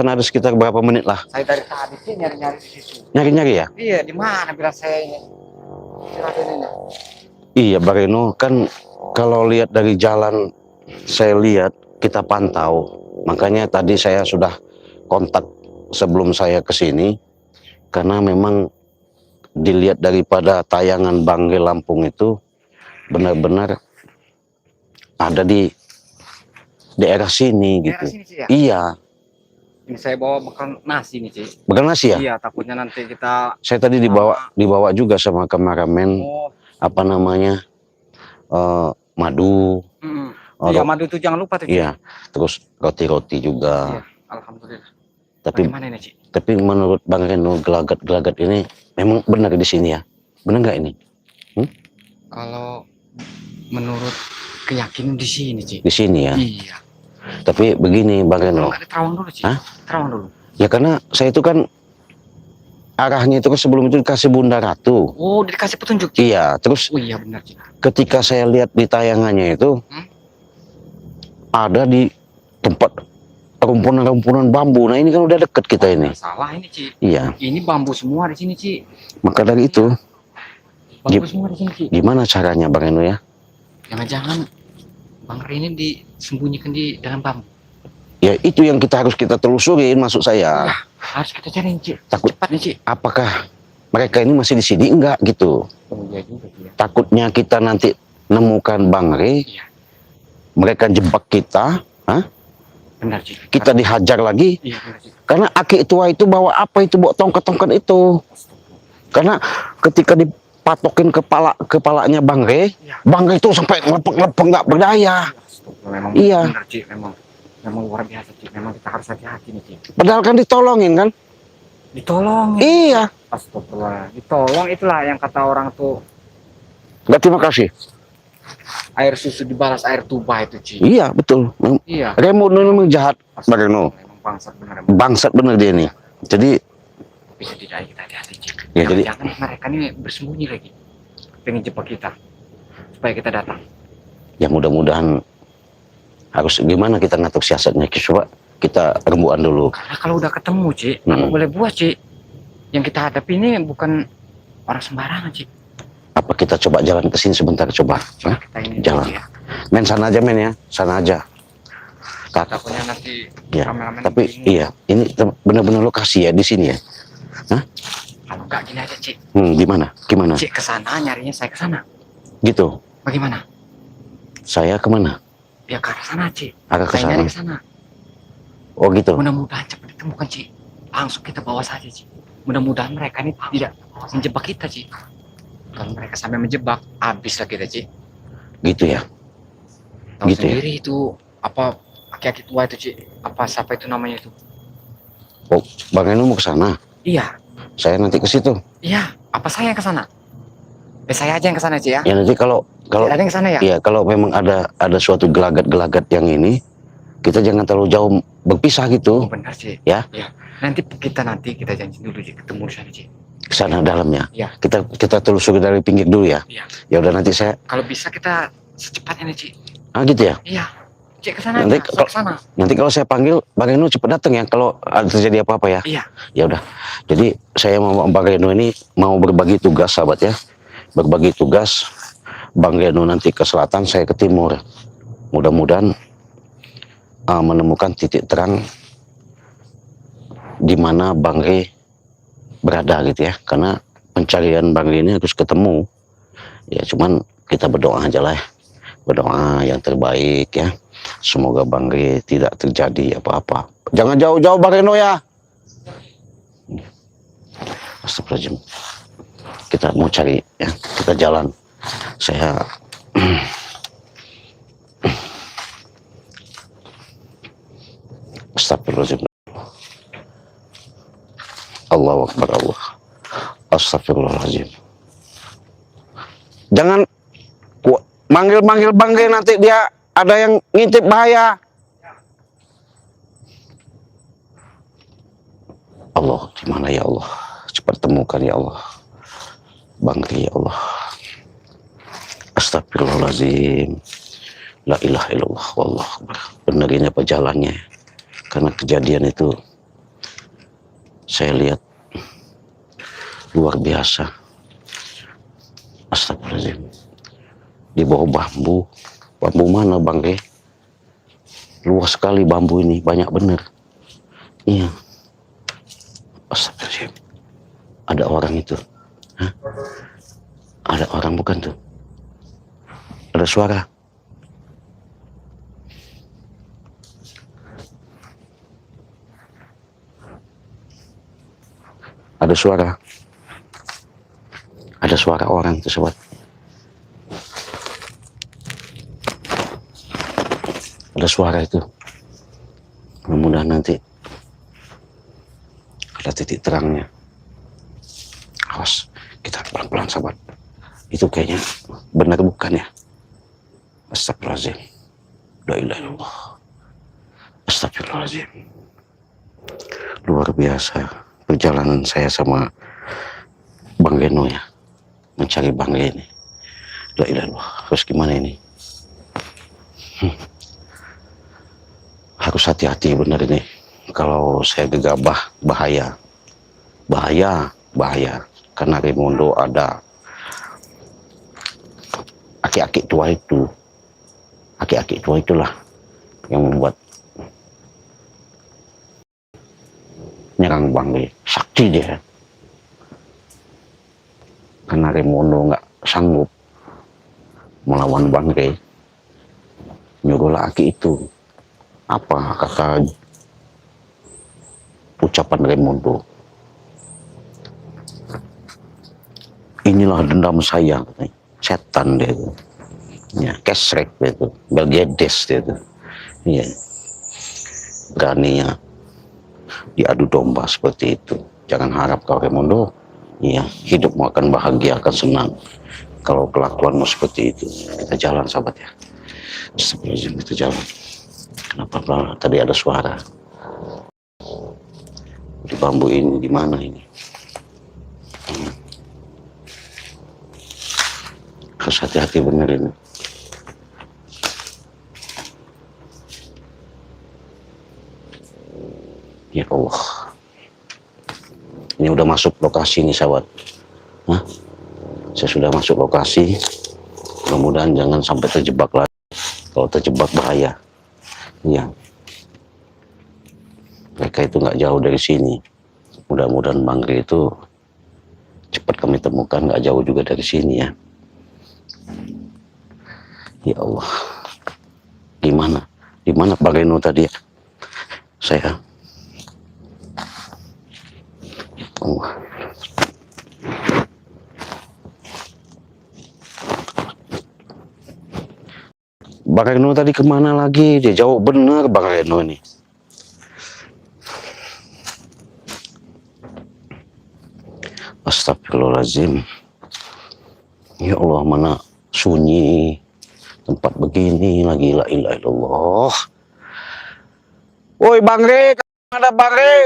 Speaker 1: ada sekitar berapa menit lah.
Speaker 3: Saya dari tadi sih nyari-nyari di situ.
Speaker 1: Nyari-nyari ya?
Speaker 3: Iya, di mana bila saya ini? Ini.
Speaker 1: Iya, Bang Reno, kan kalau lihat dari jalan saya lihat, kita pantau. Makanya tadi saya sudah kontak sebelum saya ke sini karena memang dilihat daripada tayangan Bang Re Lampung itu benar-benar ada di daerah sini gitu.
Speaker 3: Daerah sini, Ci, ya?
Speaker 1: Iya.
Speaker 3: Ini saya bawa bekal nasi nih, Ci.
Speaker 1: Bekal nasi ya?
Speaker 3: Iya, takutnya nanti kita.
Speaker 1: Saya tadi dibawa juga sama kameramen, apa namanya, madu.
Speaker 3: Iya, madu itu jangan lupa tuh, Ci.
Speaker 1: Iya, terus roti-roti juga.
Speaker 3: Iya, alhamdulillah.
Speaker 1: Tapi
Speaker 3: Bagaimana ini, Ci?
Speaker 1: tapi menurut Bang Reno, gelagat-gelagat ini memang benar di sini ya? Benar nggak ini?
Speaker 3: Kalau menurut keyakinan di sini, Ci.
Speaker 1: Di sini ya?
Speaker 3: Iya.
Speaker 1: Tapi begini Bang Reno.
Speaker 3: Terawang dulu, Ci. Terawang dulu.
Speaker 1: Ya karena saya itu kan arahnya itu kan sebelum itu dikasih Bunda Ratu.
Speaker 3: Oh, dikasih petunjuk, Ci.
Speaker 1: Iya, terus
Speaker 3: Oh iya benar, Ci.
Speaker 1: ketika saya lihat di tayangannya itu ada di tempat rumpunan-rumpunan bambu. Nah ini kan udah deket kita ini.
Speaker 3: Salah ini, Ci.
Speaker 1: Iya.
Speaker 3: Ini bambu semua di sini, Ci.
Speaker 1: Maka dari itu,
Speaker 3: Bambu semua di sini, Ci.
Speaker 1: gimana caranya Bang Reno ya?
Speaker 3: Jangan-jangan Bang Re ini disembunyikan di dalam bambu.
Speaker 1: Ya itu yang kita harus telusurin, maksud saya.
Speaker 3: Ya, harus kita cari, Ci.
Speaker 1: Takut
Speaker 3: Cepat nih, Ci.
Speaker 1: apakah mereka ini masih di sini enggak gitu.
Speaker 3: Oh iya juga, Ci.
Speaker 1: Takutnya kita nanti nemukan Bang Re,
Speaker 3: Iya.
Speaker 1: mereka jebak kita,
Speaker 3: Benar, Ci.
Speaker 1: kita dihajar lagi.
Speaker 3: Iya, benar, Ci.
Speaker 1: Karena aki tua itu bawa apa itu, bawa tongkat-tongkat itu. Karena ketika dipatokin kepalanya Bang Re, Bang Re itu sampai lepek-lepek nggak berdaya.
Speaker 3: Memang
Speaker 1: Iya.
Speaker 3: benar, Ci. Memang luar biasa, Ci. Memang kita harus hati-hati nih, Ci.
Speaker 1: Padahal kan ditolongin kan?
Speaker 3: Ditolong.
Speaker 1: Iya.
Speaker 3: Astagfirullah. Ditolong itulah yang kata orang tuh,
Speaker 1: Nggak terima kasih.
Speaker 3: air susu dibalas air tuba itu, Ci.
Speaker 1: Iya betul.
Speaker 3: Iya.
Speaker 1: Remo memang jahat, Bang Reno.
Speaker 3: Memang bangsat benar.
Speaker 1: Bangsat bener dia nih. Jadi
Speaker 3: Bisa tidak kita hati-hati, Ci.
Speaker 1: ya jadi
Speaker 3: Jangan mereka ini bersembunyi lagi, pengen jebak kita supaya kita datang.
Speaker 1: ya mudah-mudahan harus gimana kita ngatur siasatnya. Coba kita rembukan dulu.
Speaker 3: Karena kalau udah ketemu, Ci, apa boleh buat, Ci? Yang kita hadapi ini bukan orang sembarangan, Ci.
Speaker 1: Apa kita coba jalan ke sini sebentar, coba.
Speaker 3: Kita ini
Speaker 1: Jalan.
Speaker 3: Ci, ya.
Speaker 1: Men sana aja men ya, sana aja.
Speaker 3: Takutnya nanti
Speaker 1: Ya,
Speaker 3: kameramen
Speaker 1: tapi
Speaker 3: bingung.
Speaker 1: iya, ini benar-benar lokasi ya di sini ya.
Speaker 3: Kalau nggak gini aja, Ci.
Speaker 1: Gimana? Gimana?
Speaker 3: Ci ke sana, nyarinya saya ke sana.
Speaker 1: Gitu.
Speaker 3: Bagaimana?
Speaker 1: Saya kemana?
Speaker 3: Ya ke arah sana, Ci.
Speaker 1: Agak ke
Speaker 3: Saya nyari
Speaker 1: sana.
Speaker 3: ke sana.
Speaker 1: Oh gitu.
Speaker 3: Mudah-mudahan cepat ditemukan, Ci. Langsung kita bawa saja, Ci. Mudah-mudahan mereka ini tidak menjebak kita, Ci. Kalau mereka sampai menjebak, habislah kita, Ci.
Speaker 1: Gitu ya.
Speaker 3: Tahu
Speaker 1: Gitu ya?
Speaker 3: sendiri itu apa aki-aki tua itu, Ci. Apa siapa itu namanya itu?
Speaker 1: Oh, Bang Eno mau ke sana.
Speaker 3: Iya,
Speaker 1: Saya nanti ke situ.
Speaker 3: iya. Apa saya yang ke sana? Saya aja yang ke sana, Ci, ya.
Speaker 1: Ya nanti kalau
Speaker 3: Ada yang ke sana ya?
Speaker 1: iya kalau memang ada suatu gelagat-gelagat yang ini, kita jangan terlalu jauh berpisah gitu.
Speaker 3: Oh, benar Ci.
Speaker 1: Ya.
Speaker 3: Ya. Nanti kita janji dulu Ci, ketemu di sana Ci.
Speaker 1: Ke sana dalamnya.
Speaker 3: Ya.
Speaker 1: Kita telusuri dari pinggir dulu ya.
Speaker 3: Iya.
Speaker 1: Ya udah nanti saya.
Speaker 3: Kalau bisa kita secepatnya nih Ci.
Speaker 1: Gitu ya.
Speaker 3: Iya. Cek ke sana
Speaker 1: Nanti
Speaker 3: aja, ke sana.
Speaker 1: Nanti kalau saya panggil Bang Reno cepat datang ya kalau ada terjadi apa-apa ya.
Speaker 3: Iya.
Speaker 1: Ya udah. Jadi saya mau Bang Reno ini mau berbagi tugas sahabat ya. Berbagi tugas. Bang Reno nanti ke selatan, saya ke timur. Mudah-mudahan menemukan titik terang di mana Bang Re berada gitu ya. Karena pencarian Bang Re ini harus ketemu. Ya cuman kita berdoa aja lah ya. Berdoa yang terbaik ya. Semoga Bang Re tidak terjadi apa-apa. Jangan jauh-jauh Bang Reno ya. Astagfirullahaladzim. Kita mau cari ya. Kita jalan. Saya Astagfirullahaladzim. Allahu Akbar Allah. Astagfirullahaladzim. Jangan manggil-manggil Bang Re, nanti dia ada yang ngintip bahaya. Allah, di mana ya Allah? Cepat temukan ya Allah. Bang Re ya Allah. Astagfirullahaladzim. La ilaha illallah wallahu akbar. Benar ini apa jalannya? Karena kejadian itu saya lihat luar biasa. Astagfirullahaladzim. Di bawah bambu. Bambu mana Bang Re? Luas sekali bambu ini, banyak bener. Iya. Astagfirullahaladzim. Ada orang itu. Hah? Ada orang bukan tuh? Ada suara. Ada suara. Ada suara orang tuh sobat. Ada suara itu. Mudah-mudahan nanti ada titik terangnya. Awas, kita pelan-pelan sahabat. Itu kayaknya benar bukan ya? Astagfirullahaladzim. La ilaha illallah. Astagfirullahaladzim. Luar biasa perjalanan saya sama Bang Reno ya. Mencari Bang Re ini. La ilaha illallah. Terus gimana ini? Harus hati-hati benar ini. Kalau saya gegabah bahaya. Bahaya. Karena Raimundo ada aki-aki tua itu. Aki-aki tua itulah yang membuat nyerang Bang Re. Sakti dia. Karena Raimundo nggak sanggup melawan Bang Re, nyuruhlah aki itu. Apa kata ucapan Raimundo? Inilah dendam saya, setan dia itu. Ya, kesrek dia itu, Belgedes dia itu. Iya. Beraninya diadu domba seperti itu. Jangan harap kau Raimundo, iya, hidupmu akan bahagia, akan senang. Kalau kelakuanmu seperti itu, kita jalan sahabat ya. Sebelum kita jalan. Kenapa tadi ada suara? Di bambu ini, di mana ini? Harus hati-hati bener ini. Ya Allah. Ini udah masuk lokasi nih sahabat. Hah? Saya sudah masuk lokasi. Mudah-mudahan jangan sampai terjebak lagi. Kalau terjebak bahaya. Iya. Mereka itu nggak jauh dari sini. Mudah-mudahan Bang Re itu cepat kami temukan, nggak jauh juga dari sini ya. Ya Allah. Di mana Bang Reno tadi ya? Saya. Ya Allah. Bang Reno tadi kemana lagi? Dia jauh bener Bang Reno ini. Astagfirullahaladzim. Ya Allah, mana sunyi tempat begini lagi. La ilaha illallah. Woi Bang Re, ada Bang Re.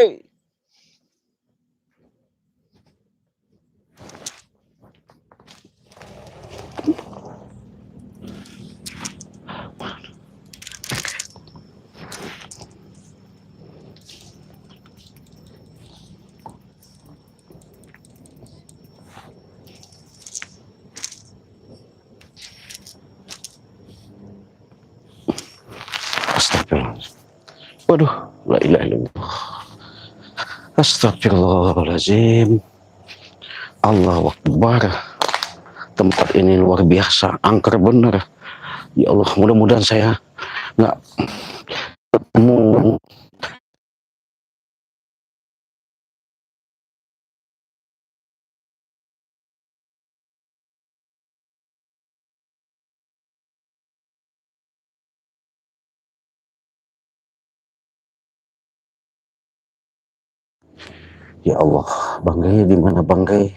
Speaker 1: Astagfirullah. Waduh, la ilaha illallah. Astagfirullahaladzim. Allahu Akbar. Tempat ini luar biasa, angker bener. Ya Allah, mudah-mudahan saya nggak ketemu. Ya Allah, Bang Gai di mana Bang Gai?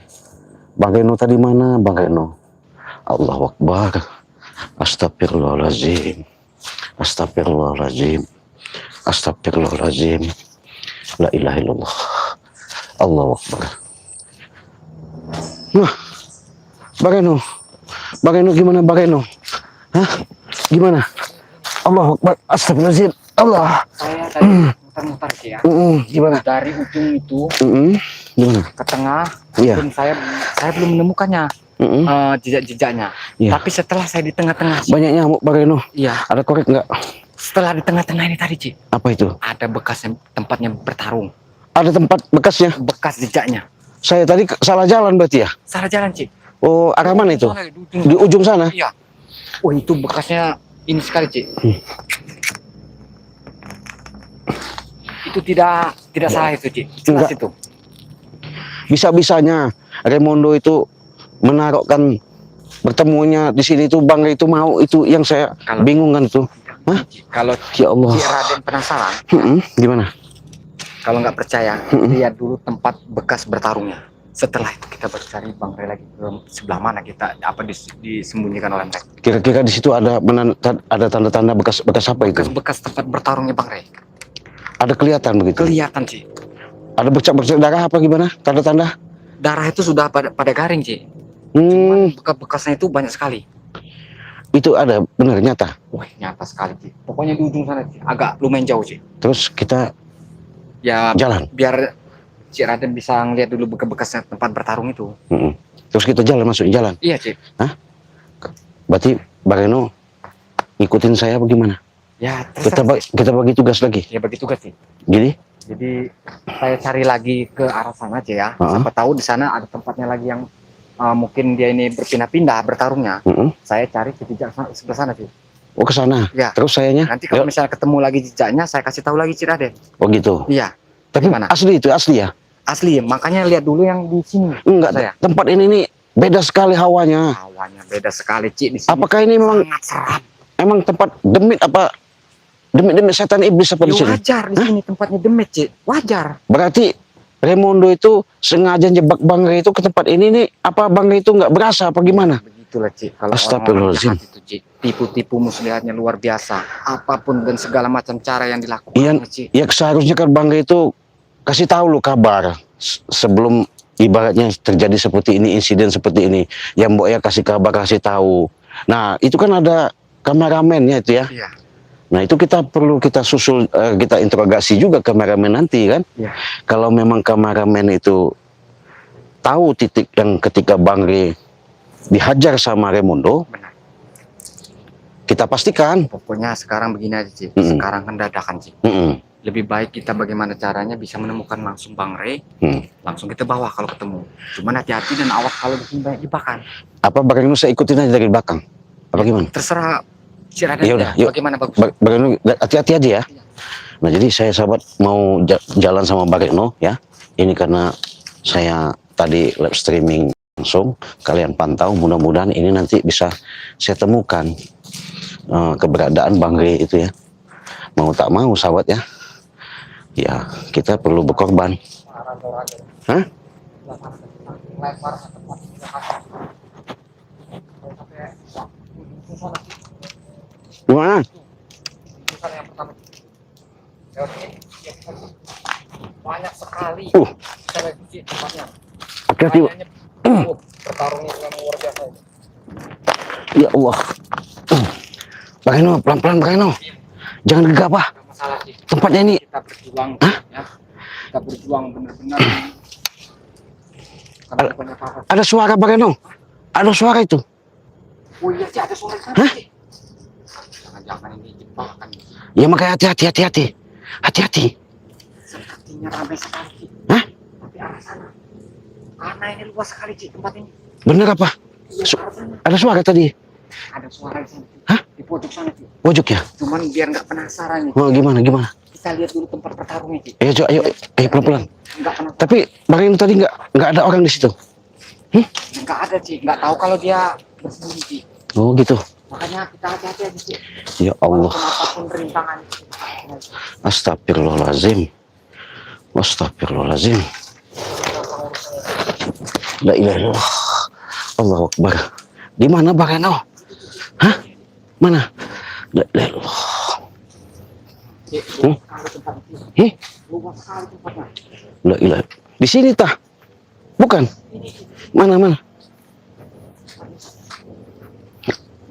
Speaker 1: Bang Reno tadi mana Bang Reno? Allahu Akbar. Astagfirullahaladzim. Astagfirullahaladzim. Astagfirullahaladzim. La ilaha illallah. Allahu Akbar. Nah, Bang Reno. Bang Reno gimana Bang Reno? Hah? Gimana? Allahu Akbar. Astagfirullahaladzim. Allah.
Speaker 3: Saya tadi muter-muter sih ya.
Speaker 1: Gimana?
Speaker 3: Dari ujung itu
Speaker 1: Gimana?
Speaker 3: ke tengah,
Speaker 1: Iya.
Speaker 3: dan saya belum menemukannya jejak-jejaknya.
Speaker 1: Iya.
Speaker 3: Tapi setelah saya di tengah-tengah, Ci.
Speaker 1: Banyak nyamuk Bang Reno.
Speaker 3: Iya.
Speaker 1: Ada korek nggak?
Speaker 3: Setelah di tengah-tengah ini tadi, Ci,
Speaker 1: Apa itu?
Speaker 3: ada bekas tempatnya bertarung,
Speaker 1: Ada tempat bekasnya.
Speaker 3: bekas jejaknya.
Speaker 1: Saya tadi salah jalan berarti ya?
Speaker 3: Salah jalan, Ci.
Speaker 1: Oh, arah mana itu?
Speaker 3: Soalnya
Speaker 1: Di ujung sana?
Speaker 3: Iya. Oh, itu bekasnya ini sekali, Ci. Itu tidak salah itu, Ci. Jelas
Speaker 1: Enggak.
Speaker 3: itu.
Speaker 1: Bisa-bisanya Raimondo itu menaruhkan bertemunya di sini itu Bang itu mau itu yang saya
Speaker 3: Kalau-
Speaker 1: bingung kan itu. Hah?
Speaker 3: Kalau
Speaker 1: Ya Allah.
Speaker 3: Ci Raden penasaran,
Speaker 1: Gimana?
Speaker 3: kalau nggak percaya, lihat dulu tempat bekas bertarungnya. Setelah itu kita bercari Bang Ray lagi ke sebelah mana kita disembunyikan oleh mereka.
Speaker 1: Kira-kira di situ ada ada tanda-tanda bekas apa itu?
Speaker 3: Bekas tempat bertarungnya Bang Ray.
Speaker 1: Ada kelihatan begitu?
Speaker 3: Kelihatan, Ci.
Speaker 1: Ada bercak-bercak darah apa gimana? Tanda-tanda?
Speaker 3: Darah itu sudah pada garing, Ci.
Speaker 1: Hmm,
Speaker 3: Bekas-bekasnya itu banyak sekali.
Speaker 1: itu ada benar nyata.
Speaker 3: Wah, nyata sekali, Ci. Pokoknya di ujung sana, Ci. Agak lumayan jauh, Ci.
Speaker 1: Terus kita
Speaker 3: Ya,
Speaker 1: jalan.
Speaker 3: biar Ci Raden bisa ngeliat dulu bekas-bekasnya tempat bertarung itu.
Speaker 1: Terus kita jalan masuk jalan.
Speaker 3: Iya, Ci.
Speaker 1: Berarti Bang Reno ngikutin saya bagaimana?
Speaker 3: Ya,
Speaker 1: Kita
Speaker 3: terserah, Ci.
Speaker 1: kita bagi tugas lagi.
Speaker 3: Ya, begitu kan, Ci.
Speaker 1: Jadi
Speaker 3: Saya cari lagi ke arah sana aja ya.
Speaker 1: Heeh.
Speaker 3: Siapa tahu di sana ada tempatnya lagi yang mungkin dia ini berpindah-pindah bertarungnya. Saya cari ke jejak sebelah sana, Ci.
Speaker 1: oh ke sana.
Speaker 3: Ya.
Speaker 1: Terus sayanya?
Speaker 3: Nanti kalau
Speaker 1: Yuk.
Speaker 3: misalnya ketemu lagi jejaknya, saya kasih tahu lagi, Ci Raden.
Speaker 1: Oh gitu.
Speaker 3: Iya,
Speaker 1: Tapi
Speaker 3: Gimana?
Speaker 1: asli itu asli ya?
Speaker 3: asli. Makanya lihat dulu yang di sini.
Speaker 1: Enggak.
Speaker 3: Saya.
Speaker 1: Tempat ini nih beda sekali hawanya.
Speaker 3: Hawanya beda sekali, Ci, di sini.
Speaker 1: Apakah ini memang
Speaker 3: Sangat seram.
Speaker 1: emang tempat demit apa? Demit setan iblis apa di
Speaker 3: Ya,
Speaker 1: sini?
Speaker 3: wajar di sini tempatnya demit, Ci. Wajar.
Speaker 1: Berarti Raimondo itu sengaja jebak Bang Ray itu ke tempat ini nih. Apa Bang Ray itu nggak berasa apa gimana?
Speaker 3: Begitulah, Ci. Kalau
Speaker 1: Astagfirullahaladzim.
Speaker 3: orang-orang jahat itu, Ci, tipu-tipu muslihatnya luar biasa. Apapun dan segala macam cara yang dilakukan,
Speaker 1: Iya.
Speaker 3: Ci.
Speaker 1: Ya seharusnya kan Bang Ray itu kasih tahu lo kabar sebelum ibaratnya terjadi seperti ini, insiden seperti ini. Yang Mbok ya kasih kabar, kasih tahu. Nah itu kan ada kameramennya itu ya.
Speaker 3: Iya.
Speaker 1: Nah itu kita perlu kita susul, kita interogasi juga kameramen nanti kan.
Speaker 3: Iya.
Speaker 1: Kalau memang kameramen itu tahu titik yang ketika Bang Ray dihajar sama Raimondo,
Speaker 3: Benar.
Speaker 1: kita pastikan.
Speaker 3: Pokoknya sekarang begini aja, Ci.
Speaker 1: Mm-mm.
Speaker 3: Sekarang kan dadakan, Ci. Lebih baik kita bagaimana caranya bisa menemukan langsung Bang Ray. Langsung kita bawa kalau ketemu. Cuman hati-hati dan awas kalau di sini banyak jebakan.
Speaker 1: Apa Bang Ray saya ikutin aja dari belakang? Apa gimana?
Speaker 3: Terserah Ci Raden.
Speaker 1: Ya udah, yuk.
Speaker 3: Bagaimana bagus?
Speaker 1: Bang Ray hati-hati aja ya. Nah jadi saya sahabat mau jalan sama Bang Reno ya. Ini karena saya tadi live streaming langsung, kalian pantau, mudah-mudahan ini nanti bisa saya temukan keberadaan Bang Ray itu ya. Mau tak mau sahabat ya. Ya kita perlu berkorban. Hah? Gimana?
Speaker 3: Yang pertama. sekali.
Speaker 1: Uh.
Speaker 3: Kita lihat di sini tempatnya.
Speaker 1: Hati-hati.
Speaker 3: Kayaknya, bertarungnya memang luar biasa ini.
Speaker 1: Ya Allah. Bang Eno, pelan-pelan Bang Eno. Jangan gegabah.
Speaker 3: Nggak masalah sih.
Speaker 1: Tempatnya ini.
Speaker 3: Kita berjuang, ya. Kita berjuang benar-benar. Karena bukan apa-apa.
Speaker 1: Ada suara Bang Eno. Ada suara itu.
Speaker 3: Oh iya sih, ada suara di sana.
Speaker 1: Hah?
Speaker 3: Sih. Jangan-jangan ini jebakan.
Speaker 1: Ya makanya hati-hati. Hati-hati.
Speaker 3: Sepertinya ramai sekali, Ci.
Speaker 1: Hah?
Speaker 3: Tapi arah sana. Karena ini luas sekali, Ci, tempat ini.
Speaker 1: Bener apa?
Speaker 3: Iya,
Speaker 1: Su-
Speaker 3: arah sana.
Speaker 1: Ada suara tadi.
Speaker 3: Ada suara di sana, Ci.
Speaker 1: Hah?
Speaker 3: Di pojok sana, Ci.
Speaker 1: Pojok ya?
Speaker 3: Cuman biar nggak penasaran nih.
Speaker 1: Oh, gimana?
Speaker 3: Kita lihat dulu tempat bertarungnya, Ci.
Speaker 1: Ayo pelan-pelan.
Speaker 3: Nggak penasaran.
Speaker 1: Tapi Bang Eno tadi nggak ada orang di situ.
Speaker 3: Nggak ada, Ci. Nggak tahu kalau dia bersembunyi, Ci.
Speaker 1: Oh gitu.
Speaker 3: Makanya kita hati-hati aja, Ci.
Speaker 1: Ya Allah.
Speaker 3: Walaupun apapun rintangan.
Speaker 1: Astagfirullahaladzim. Astagfirullahaladzim. La ilaha illallah. Allahu Akbar. Di mana Bang Eno? Hah? Mana? La ilaha illallah.
Speaker 3: Ci, luas sekali tempatnya, Ci.
Speaker 1: Hih?
Speaker 3: Luas sekali tempatnya.
Speaker 1: La ilaha. Di sini tah? Bukan.
Speaker 3: Ini, Ci.
Speaker 1: Mana?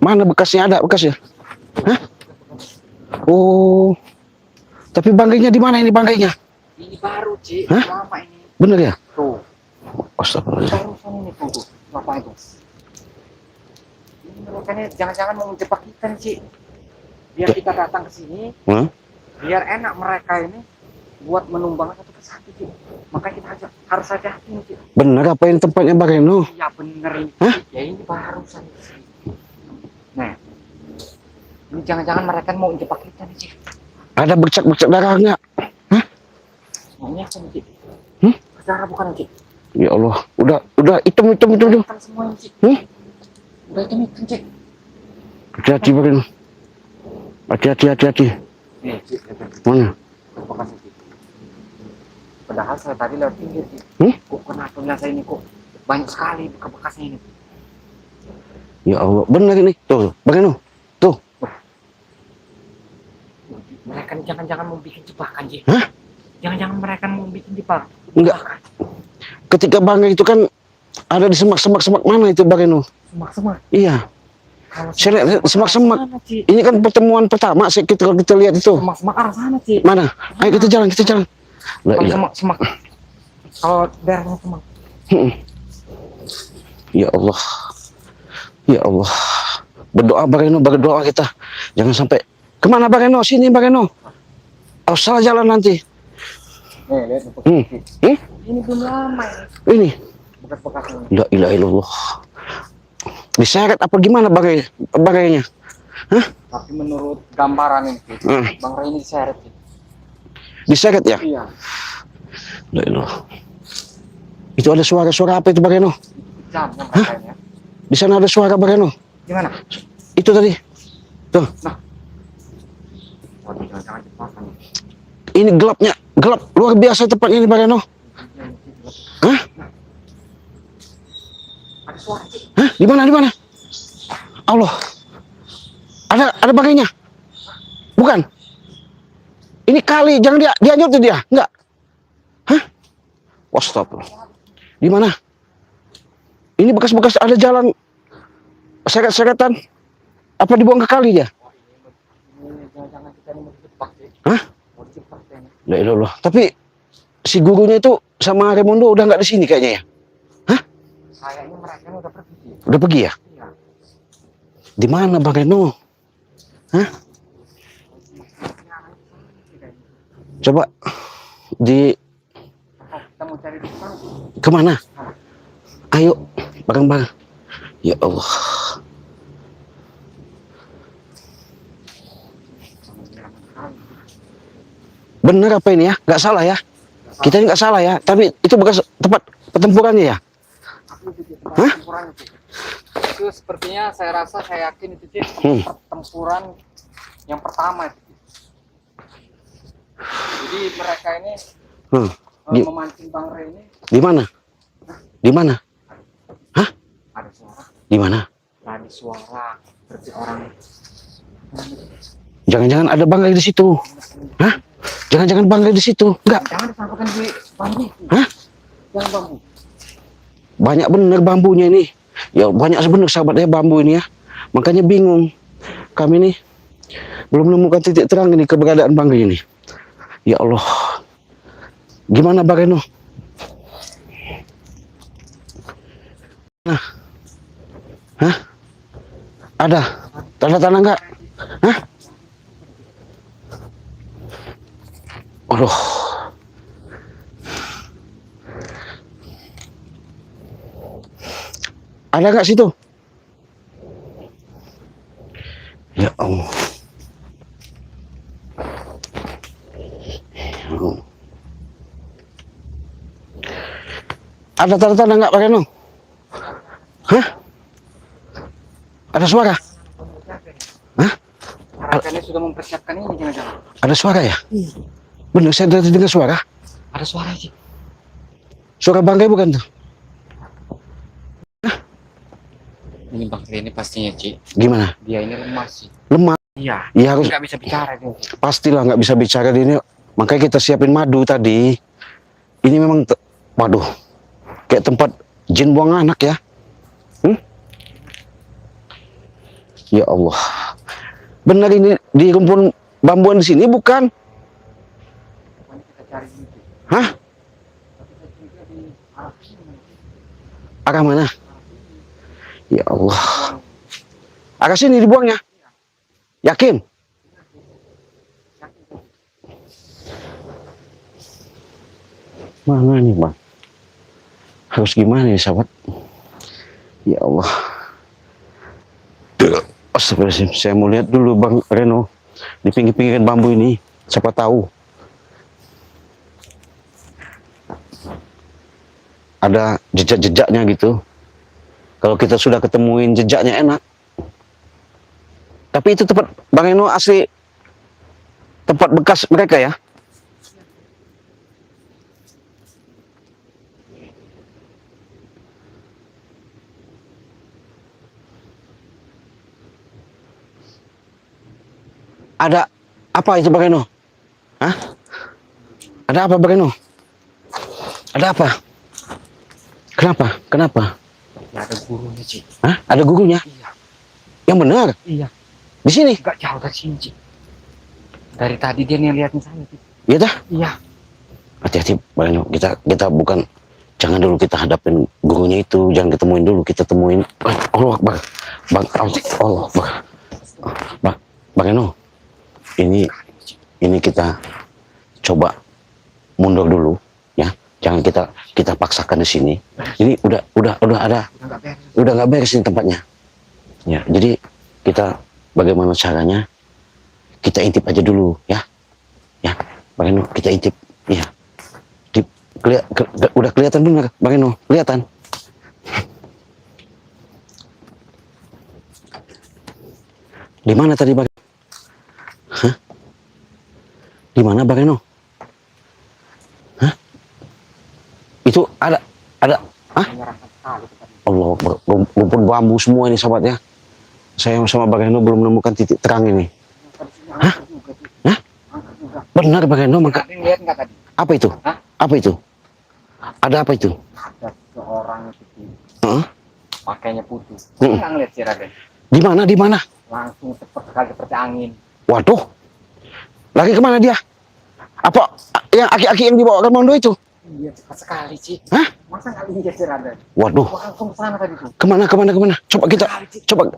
Speaker 1: Mana bekasnya? Ada bekasnya? Hah? Oh. Tapi bangkainya di mana ini bangkainya?
Speaker 3: Ini baru, Ci.
Speaker 1: Hah?
Speaker 3: Lama ini.
Speaker 1: Bener ya?
Speaker 3: Tuh.
Speaker 1: Astagfirullahaladzim.
Speaker 3: Barusan ini tuh. Bapak itu. Ini mereka nih jangan-jangan mau menjebak kita nih, Ci. Biar kita datang ke sini,
Speaker 1: Hah?
Speaker 3: biar enak mereka ini buat menumbang satu persatu, Ci. Makanya kita harus hati-hati nih, Ci.
Speaker 1: Bener apa ini tempatnya Bang Eno?
Speaker 3: Iya bener ini.
Speaker 1: Hah?
Speaker 3: Ya ini barusan di sini. Nah. Ini jangan-jangan mereka mau menjebak kita nih, Ci.
Speaker 1: Ada bercak-bercak darah nggak?
Speaker 3: Semuanya kan, Ci.
Speaker 1: Hmm?
Speaker 3: Darah bukan, Ci.
Speaker 1: Ya Allah, udah hitam.
Speaker 3: Kan semuanya, Ci. Udah hitam, Ci.
Speaker 1: Hati-hati Bang Eno. Hati-hati.
Speaker 3: Nih, Ci. Lihat.
Speaker 1: Mana?
Speaker 3: Bekas Ci. Padahal saya tadi lewat pinggir, Ci. Kok kenapa saya ini kok banyak sekali bekas-bekasnya ini.
Speaker 1: Ya Allah, benar ini. Tuh, Bang Eno. Tuh.
Speaker 3: Mereka nih jangan-jangan mau bikin jebakan, Ci.
Speaker 1: Hah?
Speaker 3: Jangan-jangan mereka mau bikin jebakan.
Speaker 1: Enggak. Ketika bangkai itu kan ada di semak-semak mana itu Bang Eno?
Speaker 3: Semak-semak.
Speaker 1: Iya.
Speaker 3: Kalau
Speaker 1: Saya lihat semak-semak.
Speaker 3: sana, Ci.
Speaker 1: Ini kan pertemuan pertama kita lihat itu.
Speaker 3: Semak-semak arah sana, Ci.
Speaker 1: Mana? Ayo kita jalan. La
Speaker 3: Kalau
Speaker 1: ilaha.
Speaker 3: semak. Kalau daerahnya semak.
Speaker 1: Ya Allah. Ya Allah. Berdoa Bang Eno, berdoa kita. Jangan sampai kemana Bang Eno? Sini Bang Eno. Oh, salah jalan nanti.
Speaker 3: Nih, lihat bekas,
Speaker 1: Hmm.
Speaker 3: Ci. Ini belum lama ini.
Speaker 1: Ini.
Speaker 3: Bekas-bekasnya.
Speaker 1: La ilaha illallah. Diseret apa gimana bagainya?
Speaker 3: Tapi menurut gambaran ini, Ci, Bang Ray ini diseret, Ci.
Speaker 1: Diseret ya?
Speaker 3: Iya.
Speaker 1: La ilaha. Itu ada suara-suara apa itu Bang Eno?
Speaker 3: Jam yang katanya.
Speaker 1: Di sana ada suara Bang Eno.
Speaker 3: Gimana?
Speaker 1: Itu tadi. Tuh.
Speaker 3: Waduh, jangan-jangan jebakan nih.
Speaker 1: Ini gelap luar biasa tempat ini Bang Eno. Hah?
Speaker 3: Ada suara, Ci.
Speaker 1: Hah? Di mana? Allah. Ada bagainya. Bukan. Ini kali, jangan dia nyut tuh dia. Enggak. Hah? Astagfirullah. Di mana? Ini bekas-bekas ada jalan seret-seretan. Apa dibuang ke kali dia?
Speaker 3: Ini jangan-jangan kita ini mau dijebak, Ci.
Speaker 1: Hah?
Speaker 3: Mau dijebak kayaknya.
Speaker 1: La ilaha illallah. Tapi si gurunya itu sama Raimundo udah nggak di sini kayaknya ya.
Speaker 3: Kayaknya mereka ini udah pergi, Ci.
Speaker 1: Udah pergi ya?
Speaker 3: Iya.
Speaker 1: Di mana Bang Reno? Coba di
Speaker 3: Kita mau cari di sana.
Speaker 1: kemana? Ayo, bareng-bareng. Ya Allah. Bener apa ini ya? Nggak salah ya? Kita ini nggak salah ya? Tapi itu bekas tempat pertempurannya ya? Hah?
Speaker 3: Pertempuran itu. Itu sepertinya saya yakin itu, Ci, pertempuran yang pertama itu. Jadi mereka ini memancing Bang Ray ini.
Speaker 1: Di mana? Di mana? Hah?
Speaker 3: Ada suara.
Speaker 1: Di mana?
Speaker 3: Tadi suara seperti orang.
Speaker 1: Jangan-jangan ada bangkai di situ. Hah? Jangan-jangan bangkai di situ. Enggak.
Speaker 3: Jangan disangkutkan di bambu itu.
Speaker 1: Hah?
Speaker 3: Jangan bambu.
Speaker 1: Banyak bener bambunya ini. Ya banyak sebenarnya sahabatnya bambu ini ya. Makanya bingung. Kami nih belum menemukan titik terang ini keberadaan bangkai ini. Ya Allah. Gimana Bageno? Nah. Hah? Ada tanda-tanda enggak? Hah? Aduh. Ada nggak situ? Ya Allah. Ada tanda-tanda nggak Pak Keno? Hah? Ada suara? Hah?
Speaker 3: Arakannya sudah mempersiapkan ini jangan-jangan.
Speaker 1: Ada suara ya?
Speaker 3: Iya.
Speaker 1: Bener, saya dengar suara.
Speaker 3: Ada suara sih.
Speaker 1: Suara bangkai bukan tuh?
Speaker 3: Ini Bang Tri ini pastinya Ci.
Speaker 1: Gimana?
Speaker 3: Dia ini lemah sih.
Speaker 1: Lemah.
Speaker 3: Iya.
Speaker 1: Iya harus.
Speaker 3: Nggak bisa bicara dia.
Speaker 1: Pastilah nggak bisa bicara di ini. Makanya kita siapin madu tadi. Ini memang, waduh, kayak tempat jin buang anak ya. Ya Allah. Benar ini di rumpun bambuan di sini bukan?
Speaker 3: Kita cari gitu.
Speaker 1: Hah? Arah mana? Ya Allah. Arah sini dibuangnya. Yakin? Mana nih Bang? Harus gimana nih sahabat? Ya Allah. Astagfirullahaladzim. Saya mau lihat dulu Bang Reno di pinggir-pinggiran bambu ini. Siapa tahu ada jejak-jejaknya gitu. Kalau kita sudah ketemuin jejaknya enak. Tapi itu tempat Bang Reno asli tempat bekas mereka ya. Ada apa itu Bang Reno? Hah? Ada apa Bang Reno? Ada apa? Kenapa? Kenapa?
Speaker 3: Ya, ada gurunya Ci.
Speaker 1: Hah? Ada gurunya?
Speaker 3: Iya.
Speaker 1: Yang benar?
Speaker 3: Iya.
Speaker 1: Di sini?
Speaker 3: Nggak jauh dari sini Ci. Dari tadi dia ngeliatin saya Ci.
Speaker 1: Iya dah?
Speaker 3: Iya.
Speaker 1: Hati-hati Bang Reno. Kita bukan, jangan dulu kita hadapin gurunya itu, jangan ketemuin dulu, kita temuin Allah Akbar. Allah Akbar. Bang Reno. Ini kita coba mundur dulu ya. Jangan kita paksakan di sini. Ini udah ada, udah nggak beres ini tempatnya. Ya, jadi kita bagaimana caranya? Kita intip aja dulu ya. Ya, Bang Reno, kita intip. Iya. Udah kelihatan benar Bang Reno? Kelihatan. Di mana tadi Bang? Hah? Di mana Bang Reno? Hah? Itu ada hah? Allah, rumpun bambu semua ini sahabat ya. Saya sama Bang Reno belum menemukan titik terang ini. Hah? Hah? Benar Bang Reno, maka
Speaker 3: Lihat nggak tadi?
Speaker 1: apa itu?
Speaker 3: Hah?
Speaker 1: Apa itu? Ada apa itu?
Speaker 3: Ada seorang itu
Speaker 1: Heeh.
Speaker 3: pakainya putih.
Speaker 1: Mm.
Speaker 3: Nggak ngeliat sih Raden.
Speaker 1: Di mana? Di mana?
Speaker 3: Langsung cepat sekali seperti angin.
Speaker 1: Waduh. Lagi kemana dia? Apa yang aki-aki yang dibawa Ramondo itu?
Speaker 3: Iya cepat sekali Ci.
Speaker 1: Hah?
Speaker 3: Masa nggak lihat sih Raden?
Speaker 1: Waduh.
Speaker 3: Langsung ke sana tadi tuh.
Speaker 1: Kemana? Coba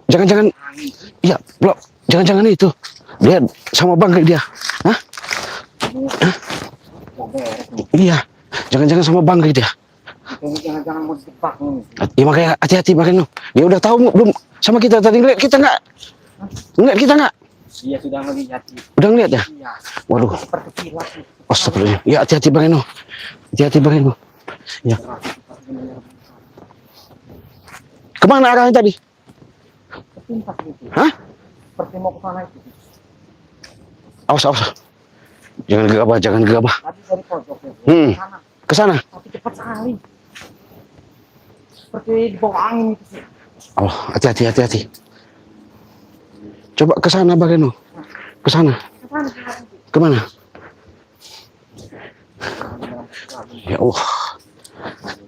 Speaker 1: jangan-jangan.
Speaker 3: Angin.
Speaker 1: Iya, belum. Jangan-jangan itu. Dia sama bangkai dia. Hah?
Speaker 3: Mau beres nih.
Speaker 1: Iya. Jangan-jangan sama bangkai dia.
Speaker 3: Ini jangan-jangan mau dijebak nih.
Speaker 1: Ya makanya hati-hati Bang Reno. Dia udah tahu belum sama kita tadi ngeliat kita nggak? Ngeliat kita nggak?
Speaker 3: Iya sudah ngelihat.
Speaker 1: Udah ngeliat ya?
Speaker 3: Iya.
Speaker 1: Waduh.
Speaker 3: Seperti kilat.
Speaker 1: Astagfirullahaladzim. Ya hati-hati Bang Reno. Hati-hati Bang Reno. Ya. Kemana arahnya tadi?
Speaker 3: Ketimpas gitu.
Speaker 1: Hah?
Speaker 3: Seperti mau ke sana itu.
Speaker 1: Awas. Jangan gegabah.
Speaker 3: Tadi dari pojoknya.
Speaker 1: Hmm.
Speaker 3: Ke sana.
Speaker 1: Ke sana.
Speaker 3: Tapi cepat sekali. Seperti di bawah angin itu sih.
Speaker 1: Oh, hati-hati. Coba ke sana Bang Reno. Ke sana.
Speaker 3: Ke sana.
Speaker 1: Kemana? Ya Allah.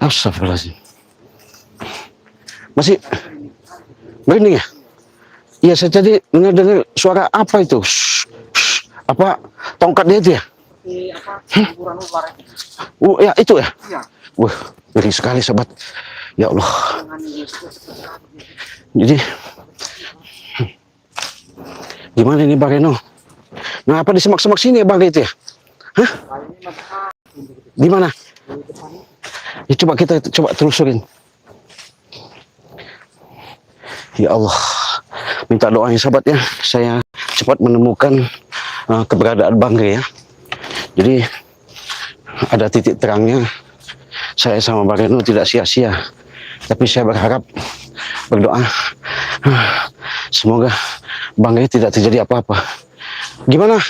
Speaker 1: Astagfirullahaladzim. Masih merinding ya? Iya, saya tadi dengar suara apa itu? Apa tongkat dia itu ya?
Speaker 3: Kuburan ular.
Speaker 1: Ya itu ya?
Speaker 3: Iya.
Speaker 1: Wah, ngeri sekali sahabat. Ya Allah. Jadi gimana ini Bang Reno? Nah, apa di semak-semak sini ya Bang itu ya? Hah? Di mana? Ya, coba kita telusurin. Ya Allah, minta doanya sahabat ya, saya cepat menemukan keberadaan Bang Re ya. Jadi ada titik terangnya, saya sama Bang Reno tidak sia-sia. Tapi saya berharap, berdoa, semoga Bang Re tidak terjadi apa-apa. Gimana?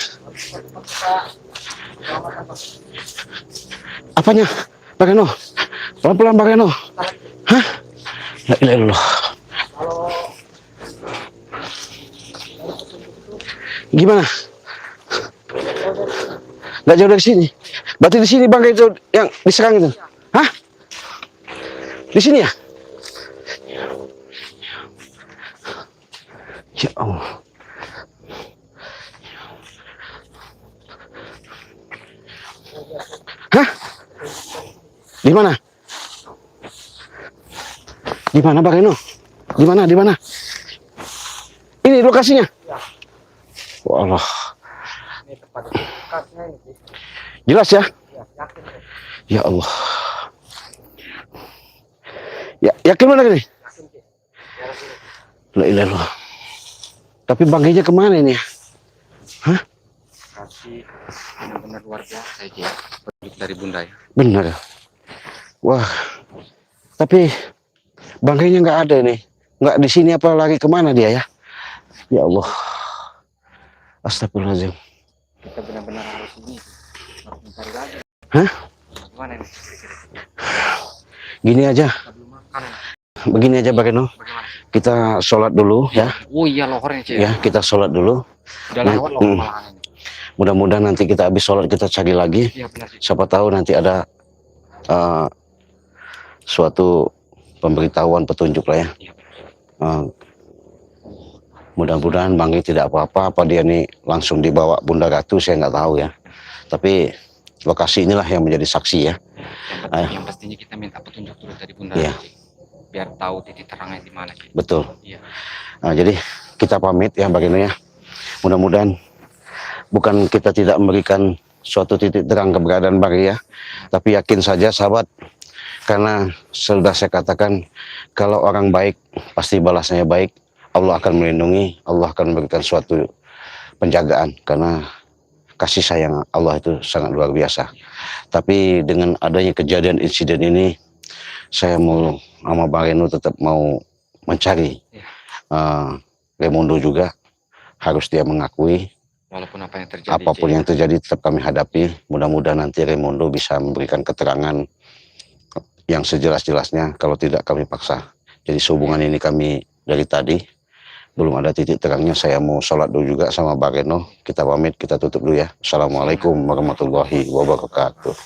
Speaker 1: Apanya? Bang Reno? Pelan-pelan Bang Reno. Hah? La ilaha illallah. Gimana? Nggak jauh dari sini. Berarti di sini Bang itu yang diserang itu. Hah? Di sini ya? Ya Allah. Hah? Di mana? Di mana Bang Reno? Di mana? Di mana? Ini lokasinya? Wallah.
Speaker 3: Ini tempat bekasnya ini.
Speaker 1: Jelas ya?
Speaker 3: Ya, yakin.
Speaker 1: Ya Allah. Ya, yakin mana ini?
Speaker 3: Yakin sih.
Speaker 1: La ilaha illallah. Tapi bangkainya kemana ini? Hah?
Speaker 3: Kasih benar-benar luar biasa ya. Petunjuk dari Bunda ya.
Speaker 1: Benar. Wah. Tapi bangkainya nggak ada nih. Nggak di sini apa lagi kemana dia ya? Ya Allah. Astagfirullahaladzim.
Speaker 3: Kita benar-benar harus ini. Harus mencari lagi.
Speaker 1: Hah?
Speaker 3: Gimana ini?
Speaker 1: Gini aja.
Speaker 3: Kita belum makan.
Speaker 1: Begini aja Bang Reno.
Speaker 3: Bagaimana?
Speaker 1: Kita sholat dulu ya.
Speaker 3: Oh iya lohornya Cik.
Speaker 1: Ya, kita sholat dulu.
Speaker 3: Udah lewat lohor malahan ini.
Speaker 1: Mudah-mudahan nanti kita habis sholat kita cari lagi.
Speaker 3: Iya benar Cik.
Speaker 1: Siapa tahu nanti ada suatu pemberitahuan petunjuk lah ya.
Speaker 3: Iya.
Speaker 1: Mudah-mudahan Bang Re tidak apa-apa. Apa dia nih langsung dibawa Bunda Ratu saya nggak tahu ya. Tapi lokasi inilah yang menjadi saksi ya.
Speaker 3: Yang pastinya kita minta petunjuk dulu dari Bunda
Speaker 1: Iya.
Speaker 3: Cik. Biar tahu titik terangnya di mana Cik.
Speaker 1: Betul.
Speaker 3: Iya.
Speaker 1: Nah, jadi kita pamit ya Bang Reno ya. Mudah-mudahan bukan kita tidak memberikan suatu titik terang keberadaan Bang Re ya. Tapi yakin saja sahabat. Karena sudah saya katakan kalau orang baik pasti balasnya baik. Allah akan melindungi, Allah akan memberikan suatu penjagaan karena kasih sayang Allah itu sangat luar biasa. Tapi dengan adanya kejadian insiden ini, saya mau sama Bang Reno tetap mau mencari Raimundo juga. Harus dia mengakui
Speaker 3: Walaupun apa yang terjadi.
Speaker 1: apapun yang terjadi tetap kami hadapi. Mudah-mudahan nanti Raimundo bisa memberikan keterangan yang sejelas-jelasnya, kalau tidak kami paksa. Jadi sehubungan ini kami dari tadi belum ada titik terangnya. Saya mau sholat dulu juga sama Bang Reno. Kita pamit, kita tutup dulu ya. Assalamualaikum warahmatullahi wabarakatuh.